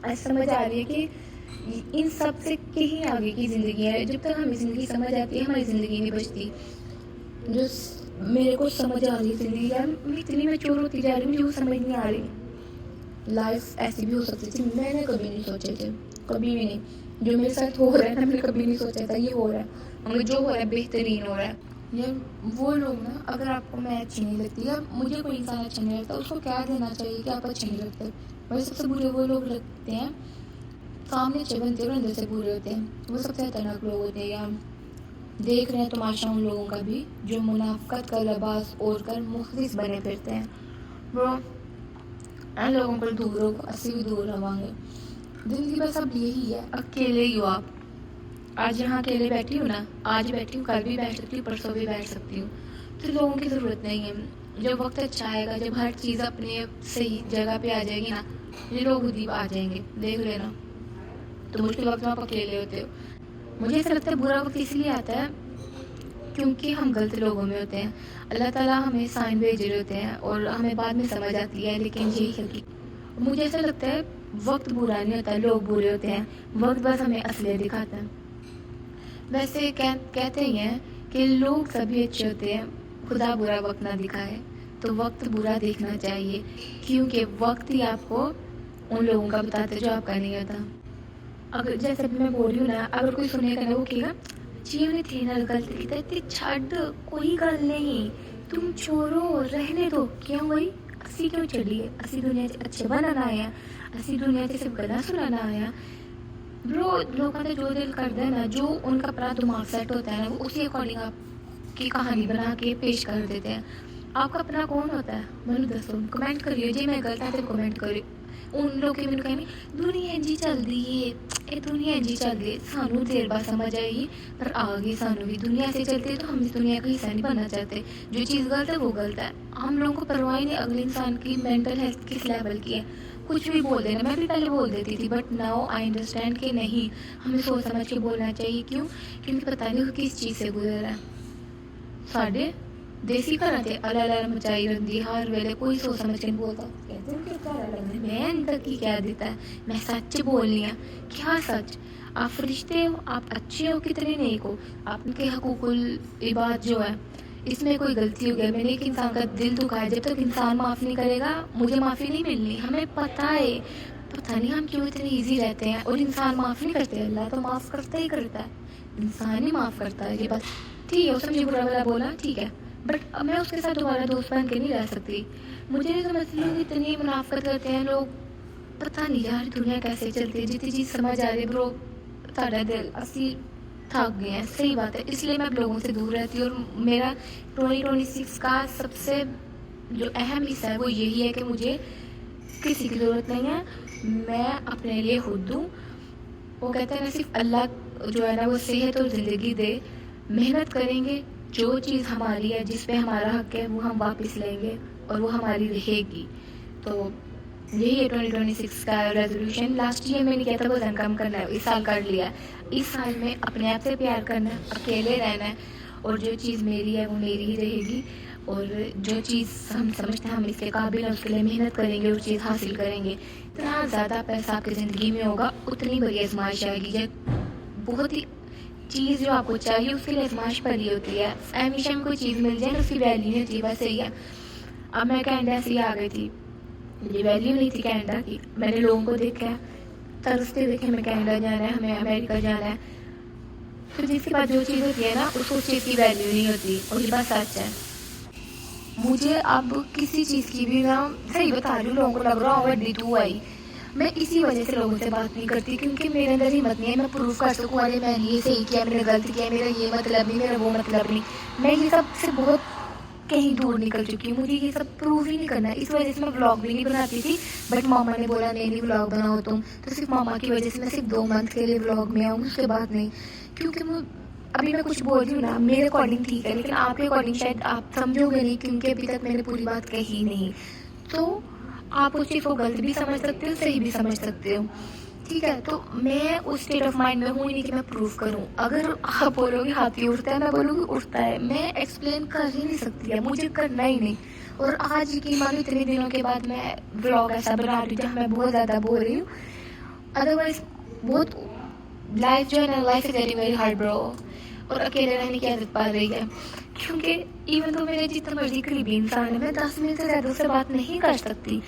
ऐसा समझ आ रही है कि इन सब से कहीं आगे की ज़िंदगी है। जब तक हमें ज़िंदगी समझ आती है हमारी ज़िंदगी नहीं बचती। जो मेरे को समझ आ रही है ज़िंदगी, यार मैं इतनी मैच्योर होती जा रही हूँ, मुझे वो समझ नहीं आ रही। लाइफ ऐसी भी हो सकती थी, मैंने कभी नहीं सोचे थे, कभी भी नहीं। जो मेरे साथ हो रहा है ना, मैंने कभी नहीं सोचा था ये हो रहा है, हमें जो हो रहा है बेहतरीन हो रहा है। यार वो लोग ना, अगर आपको मैं अच्छी नहीं लगती या मुझे कोई इंसान अच्छा नहीं लगता, उसको क्या देना चाहिए कि आप अच्छे नहीं लगते। वैसे सबसे बुरे वो लोग लगते हैं सामने अच्छे बनते हैं और अंदर से बुरे होते हैं। वो सबसे खतरनाक लोग होते हैं। यार देख रहे हैं तमाशा उन लोगों का भी जो मुनाफकत का लिबास ओढ़ कर मुखलिस बने फिरते हैं। वो इन लोगों को दूर हो, अस्सी भी दूर रहोगे। ज़िंदगी बस अब यही है, अकेले ही हो आप। आज यहाँ अकेले बैठी हूँ ना, आज बैठी हूँ, कल भी बैठ सकती हूँ, परसों भी बैठ सकती हूँ। तो लोगों की ज़रूरत नहीं है। जब वक्त अच्छा आएगा, जब हर चीज़ अपने सही जगह पे आ जाएगी ना, ये लोग खुद ही आ जाएंगे, देख लेना। तो मुश्किल वक्त में आप अकेले होते हो। मुझे ऐसा लगता है बुरा वक्त इसलिए आता है क्योंकि हम गलत लोगों में होते हैं। अल्लाह ताला हमें साइन भेज रहे होते हैं और हमें बाद में समझ आती है, लेकिन यही है। मुझे ऐसा लगता है वक्त बुरा नहीं होता, लोग बुरे होते हैं। वक्त बस हमें असलियत दिखाता है। वैसे कहते ही हैं कि लोग सभी अच्छे होते हैं, खुदा बुरा वक्त ना दिखाए। तो वक्त बुरा देखना चाहिए क्योंकि वक्त ही आपको उन लोगों का बताता है जो आपका नहीं होता। अगर जैसे भी मैं बोल रही हूँ ना, अगर कोई सुनेगा ना वो कहेगा जी उन्हें थे ना गलत किया ते छड़, कोई गल नहीं, तुम छोड़ो रहने दो। क्यों भाई असी क्यों चलिए, असी दुनिया अच्छे बनना आए हैं, असी दुनिया सिर्फ गल्लां सुनाना आए हैं। ब्रो लोगों का जो दिल करता है ना, जो उनका अपना दिमाग सेट होता है ना, वो उसी अकॉर्डिंग आपकी कहानी बना के पेश कर देते हैं। आपका अपना कौन होता है मैनू दसो, कमेंट करियो जे मैं गलत है तो कमेंट करियो। उन लोग के मैंने कहनी दुनिया इंजी चलती है, ये दुनिया इंजी चल रही है, सानू देर बाद समझ आएगी पर आ गई सानू भी दुनिया से चलते तो हम इस दुनिया का हिस्सा नहीं बनना चाहते। जो चीज़ गलत है वो गलत है, हम लोगों को परवाह ही नहीं अगले इंसान की मेंटल हेल्थ किस लेवल की है। कुछ भी बोल देना, मैं भी पहले बोल देती थी बट नाउ आई अंडरस्टैंड कि नहीं, हमें सोच समझ के बोलना चाहिए। क्यों? क्योंकि पता नहीं वो किस चीज़ से गुजर रहा है। साढ़े देसी घर थे अला मचाई रखती हर वेले, कोई सोच समझ के नहीं बोलता। कहते हैं कि घर अलग है, मैं इन तक की क्या देता है, मैं सच बोलनी है। क्या सच? आप फरिश्ते हो, आप अच्छे हो, कितने नेक हो, आपके हकूकुल इबाद जो है इसमें कोई गलती हो गया, मैंने एक इंसान का दिल दुखाया, जब तक इंसान माफ़ नहीं करेगा मुझे माफ़ी नहीं मिलनी। हमें पता है, पता नहीं हम क्यों इतने ईजी रहते हैं और इंसान माफ़ नहीं करते। अल्लाह तो माफ़ करता ही करता है, इंसान ही माफ़ करता है। ये बात ठीक है, उसने मुझे बुरा भला बोला ठीक है, बट अब मैं उसके साथ दोबारा दोस्त बन के नहीं रह सकती। मुझे नहीं समझती लोग इतनी मुनाफत करते हैं लोग, पता नहीं यार दुनिया कैसे चलती है। जितनी चीज़ समझ आ रही है ब्रो, साढ़ा दिल असी थक गए हैं, सही बात है। इसलिए मैं लोगों से दूर रहती हूँ और मेरा 2026 का सबसे जो अहम हिस्सा है वो यही है कि मुझे किसी की ज़रूरत नहीं है, मैं अपने लिए खुद दूँ। वो कहते हैं ना सिर्फ अल्लाह जो है ना वो सेहत और ज़िंदगी दे, मेहनत करेंगे, जो चीज़ हमारी है जिस पे हमारा हक है वो हम वापस लेंगे और वो हमारी रहेगी। तो यही है 2026 का रेजोल्यूशन। लास्ट ईयर मैंने किया था वजन कम करना है, इस साल कर लिया। इस साल में अपने आप से प्यार करना है, अकेले रहना है और जो चीज़ मेरी है वो मेरी ही रहेगी और जो चीज़ हम समझते हैं हम इसके काबिल हैं उसके लिए मेहनत करेंगे और चीज़ हासिल करेंगे। इतना ज़्यादा पैसा आपकी ज़िंदगी में होगा उतनी बड़ी आजमाइश आएगी। ये बहुत ही चीज़ जो आपको चाहिए उसके लिए आजमाइश पड़ी होती है। हमेशा में कोई चीज़ मिल जाए उसकी वैल्यू नहीं होती, बस यही है। अब मैं कनाडा से ही आ गई थी, मुझे वैल्यू नहीं थी कनाडा की। मैंने लोगों को देखा, तरसते देखे हमें कनाडा जाना है, हमें अमेरिका जाना है। फिर जिसके बाद जो चीज़ होती है ना उसको उस चीज़ की वैल्यू नहीं होती और ये बात सच है। मुझे अब किसी चीज़ की भी ना, सही बता रही हूँ, लोगों को लग रहा होगा डी टू आई, मैं इसी वजह से लोगों से बात नहीं करती क्योंकि मेरे अंदर हिम्मत नहीं है मैं प्रूफ कर सकूँ अरे मैंने ये सही किया, मैंने गलत किया, मेरा ये मतलब नहीं, मेरा वो मतलब नहीं। मैं ये सब से बहुत कहीं दूर निकल चुकी हूँ, मुझे ये सब प्रूव ही नहीं करना है। इस वजह से मैं व्लॉग भी नहीं बनाती थी बट मामा ने बोला नहीं व्लॉग बनाओ तुम, तो सिर्फ मामा की वजह से मैं सिर्फ 2 मंथ के लिए व्लॉग में आऊँगी, उसके बाद नहीं। क्योंकि अभी मैं कुछ बोल रही हूँ ना मेरे अकॉर्डिंग ठीक है लेकिन आपके अकॉर्डिंग शायद आप समझोगे नहीं क्योंकि अभी तक मैंने पूरी बात कही नहीं। तो आप उस चीज़ को गलत भी समझ सकते हो, सही भी समझ सकते हो, ठीक है। तो मैं उस स्टेट ऑफ माइंड में हूँ नहीं कि मैं प्रूव करूँ। अगर आप बोलोगे हाथी उड़ता है, मैं बोलूँगी उड़ता है, मैं एक्सप्लेन कर ही नहीं सकती है, मुझे करना ही नहीं। और आज यकीन मानो इतने दिनों के बाद मैं व्लॉग ऐसा बना रही हूँ जहाँ मैं बहुत ज़्यादा बोल रही हूँ। अदरवाइज बहुत लाइफ जो है ना, life is very very hard bro, और अकेले रहने की आदत पा रही है। क्योंकि इवन तो मेरे जितना मर्जी करीबी इंसान है मैं 10 मिनट से ज़्यादा उससे बात नहीं कर सकती।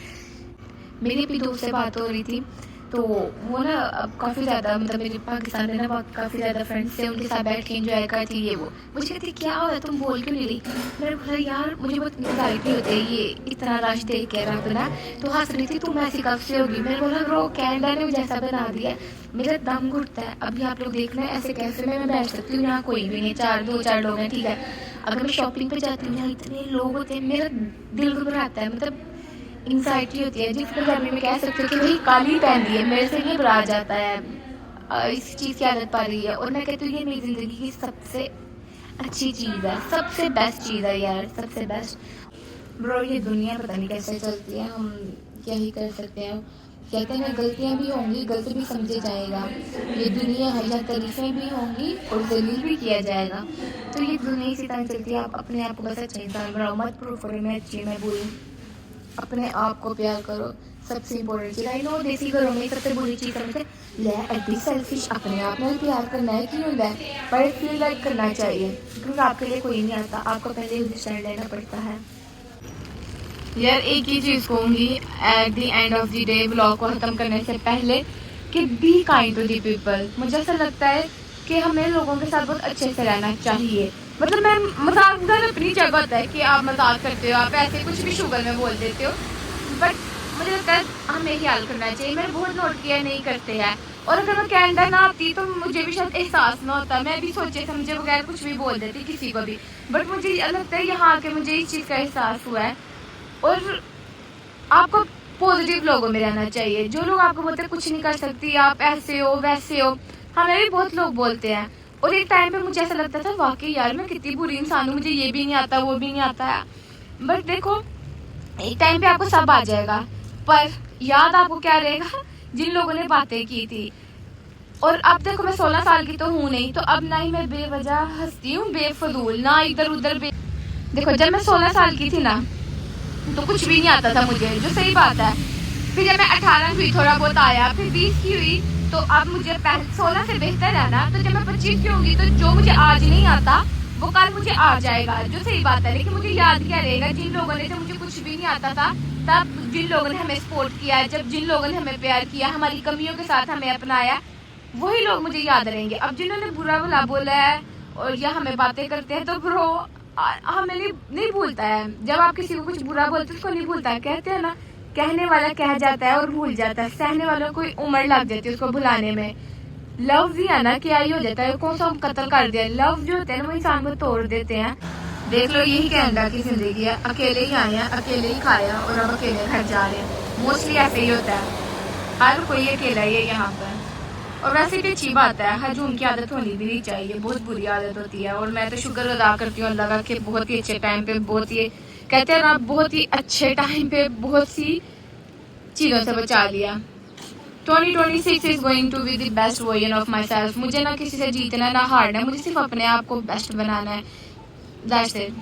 मेरी भी दोस्त से बात हो रही थी तो वो ना अब काफ़ी ज़्यादा मतलब मेरे पाकिस्तान में ना काफ़ी ज़्यादा फ्रेंड्स थे, उनके साथ बैठ के एंजॉय करती ये वो। मुझे कहती क्या हुआ तुम बोल क्यों नहीं रही? मैंने बोला यार मुझे बहुत एंग्जाइटी होती है ये इतना रश देख के रख ना। तो हंस रही थी तुम ऐसी कब से होगी? मैंने बोला ब्रो कैनेडा ने मुझे ऐसा बना दिया मेरा दम घुटता है। अभी आप लोग देखना है ऐसे कैसे मैं बैठ सकती हूँ, यहाँ कोई भी नहीं, 2-4 लोग हैं, ठीक है। अगर मैं शॉपिंग पे जाती हूँ यहाँ इतने लोग होते हैं मेरा दिल घबराता है, मतलब इंसाइटी होती है जिस पंजाबी में कह सकते हो कि भाई काली पहनती है, मेरे से ये बुरा जाता है, इस चीज़ की आदत पा रही है। और मैं कहती हूँ ये मेरी ज़िंदगी की सबसे अच्छी चीज़ है, सबसे बेस्ट चीज़ है यार, सबसे बेस्ट। ब्रो ये दुनिया पता नहीं कैसे चलती है, हम क्या ही कर सकते हैं। कहते हैं गलतियाँ भी होंगी, गलत भी समझे जाएगा, ये दुनिया है, यहाँ तारीफ़ें भी होंगी और जलील भी किया जाएगा। तो ये दुनिया इसी तरह चलती है। आप अपने आप को बस अच्छा इंसान बनाओ, मत प्रूफ करो मैं अच्छी मैं बुरी, अपने आप को प्यार करो, सबसे इम्पोर्टेंट चीज़। आई नो देसी घरों में सबसे बुरी चीज़ समझते ले एटी सेल्फिश, अपने आप में प्यार करना है क्यों होता है, पर फील लाइक करना चाहिए क्योंकि आपके लिए कोई नहीं आता, आपको पहले अंडरस्टैंड लेना पड़ता है। यार एक ही चीज़ कहूँगी at the end of the day vlog को ख़त्म करने से पहले कि be kind to the people. मुझे ऐसा लगता है कि हमें लोगों के साथ बहुत अच्छे से रहना चाहिए। मतलब मैं मजाक अपनी जगह होता है कि आप मजाक करते हो, आप ऐसे कुछ भी शुगर में बोल देते हो, बट मुझे लगता है हमें ख्याल करना चाहिए। मैंने बहुत नोट किया नहीं करते हैं। और अगर मैं कनाडा ना आती तो मुझे भी शायद एहसास ना होता, मैं भी सोचे समझे बगैर कुछ भी बोल देती किसी को भी। बट मुझे लगता है यहाँ आके मुझे इस चीज़ का एहसास हुआ है। और आपको पॉजिटिव लोगों में रहना चाहिए। जो लोग आपको बोलते हैं कुछ नहीं कर सकती, आप ऐसे हो वैसे हो, हमें भी बहुत लोग बोलते हैं। और एक टाइम पे मुझे ऐसा लगता था वाकई यार मैं कितनी बुरी इंसान हूँ, मुझे ये भी नहीं आता वो भी नहीं आता है। बट देखो एक टाइम पे आपको सब आ जाएगा, पर याद आपको क्या रहेगा जिन लोगों ने बातें की थी। और अब देखो मैं 16 साल की तो हूँ नहीं, तो अब ना ही मैं बेवजह हंसती हूँ बेफजूल, ना इधर उधर देखो जब मैं 16 साल की थी ना तो कुछ भी नहीं आता था मुझे, जो सही बात है। फिर जब मैं 18 हुई थोड़ा बहुत आया, फिर 20 की हुई, तो अब मुझे 16 से बेहतर है ना। तो जब मैं 25 की होंगी तो जो मुझे आज नहीं आता वो कल मुझे आ जाएगा, जो सही बात है। लेकिन मुझे याद क्या रहेगा जिन लोगों ने, जब मुझे कुछ भी नहीं आता था तब जिन लोगों ने हमें सपोर्ट किया, जब जिन लोगों ने हमें प्यार किया, हमारी कमियों के साथ हमें अपनाया, वही लोग मुझे याद रहेंगे। अब जिन्होंने बुरा भला बोला है और या हमें बातें करते हैं तो ब्रो हमें नहीं भूलता है। जब आप किसी को कुछ बुरा बोलते उसको नहीं भूलता है। कहते हैं ना कहने वाला कह जाता है और भूल जाता है, सहने वालों को उम्र लग जाती है उसको भुलाने में। लव भी है ना क्या ही हो जाता है, कौन सा हम कत्ल कर दिया। लव जो होते हैं ना वो इंसान को तोड़ देते हैं। देख लो यही कनाडा की जिंदगी है, अकेले ही आए हैं, अकेले ही खाया और अब अकेले घर जा रहे हैं। मोस्टली ऐसे ही होता है, हर कोई अकेला ही है यहाँ पर। और वैसे भी अच्छी बात है, हजूम की आदत होनी भी नहीं चाहिए, बहुत बुरी आदत होती है। और मैं तो शुक्र अदा करती हूँ अल्लाह का कि बहुत ही अच्छे टाइम पे, बहुत ही कहते हैं ना बहुत ही अच्छे टाइम पे बहुत सी चीज़ों से बचा लिया। 2026 is going to be the best version of my सेल्फ। मुझे ना किसी से जीतना ना हारना है, मुझे सिर्फ अपने आप को बेस्ट बनाना है। That's it.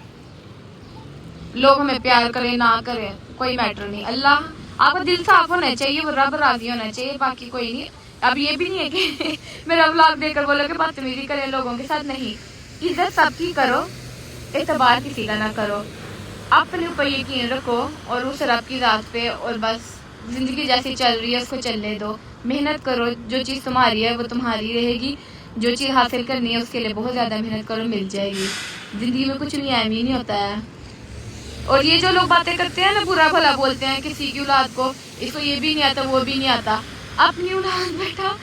लोग हमें प्यार करें ना करें कोई मैटर नहीं, अल्लाह आपका दिल साफ होना चाहिए, वो रब राजी होना चाहिए, बाकी कोई नहीं। अब ये भी नहीं है कि मेरा व्लॉग देखकर बोलो कि बदतमीजी करें लोगों के साथ, नहीं। इज्जत सबकी करो, एतबार किसी का ना करो, अपने ऊपर यकीन रखो और उस रब की ज़ात पे, और बस जिंदगी जैसी चल रही है उसको चलने दो। मेहनत करो, जो चीज़ तुम्हारी है वो तुम्हारी रहेगी, जो चीज़ हासिल करनी है उसके लिए बहुत ज़्यादा मेहनत करो, मिल जाएगी। ज़िंदगी में कुछ नहीं अहम ही नहीं होता है। और ये जो लोग बातें करते हैं ना, बुरा भला बोलते हैं किसी की औलाद को, इसको ये भी नहीं आता वो भी नहीं आता। अपनी औलाद बेटा,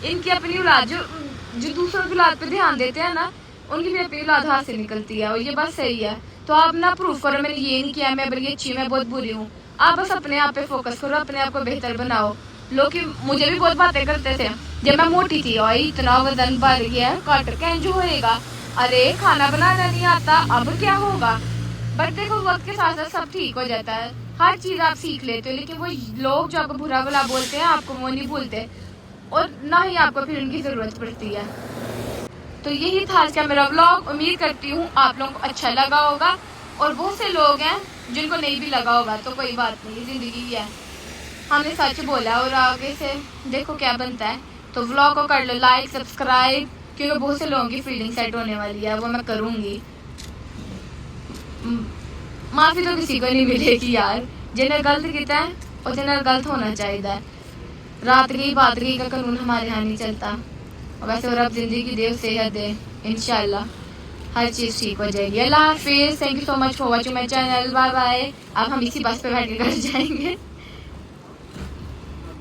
इनकी अपनी औलाद, जो दूसरों की औलाद पे ध्यान देते हैं ना उनकी भी अपनी औलाद हाथ से निकलती है, और ये बात सही है। तो आप ना प्रूफ करो मैंने ये नहीं किया, मैं बड़ी अच्छी हूँ, मैं बहुत बुरी हूँ। आप बस अपने आप पे फोकस करो, अपने आप को बेहतर बनाओ। लोग मुझे भी बहुत बातें करते थे जब मैं मोटी थी, और इतना वजन बढ़ गया है, काट कैन जो होएगा, अरे खाना बनाना नहीं आता अब क्या होगा। बट देखो वक्त के साथ साथ सब ठीक हो जाता है, हर चीज़ आप सीख लेते हो। लेकिन वो लोग जो आपको बुरा भला बोलते हैं आपको वो नहीं भूलते, और ना ही आपको फिर उनकी ज़रूरत पड़ती है। तो यही था आज का मेरा व्लॉग। उम्मीद करती हूँ आप लोगों को अच्छा लगा होगा, और बहुत से लोग हैं जिनको नहीं भी लगा होगा तो कोई बात नहीं, ज़िंदगी ही है, हमने सच बोला और आगे से देखो क्या बनता है। तो व्लॉग को कर लो लाइक सब्सक्राइब, क्योंकि बहुत से लोगों की फीलिंग सेट होने वाली है, वो मैं करूँगी। माफ़ी तो किसी को नहीं मिलेगी यार, जिन्हें गलत किया है और जिन्हें गलत होना चाहिए। रात गई बात गई का कानून हमारे यहाँ नहीं चलता। और वैसे और अब ज़िंदगी दे, सेहत दे, इंशाल्लाह हर चीज़ ठीक हो जाएगी। अल्लाह हाफिज़, thank you so much for watching my channel, bye bye. अब हम इसी बस पे बैठ के घर जाएंगे।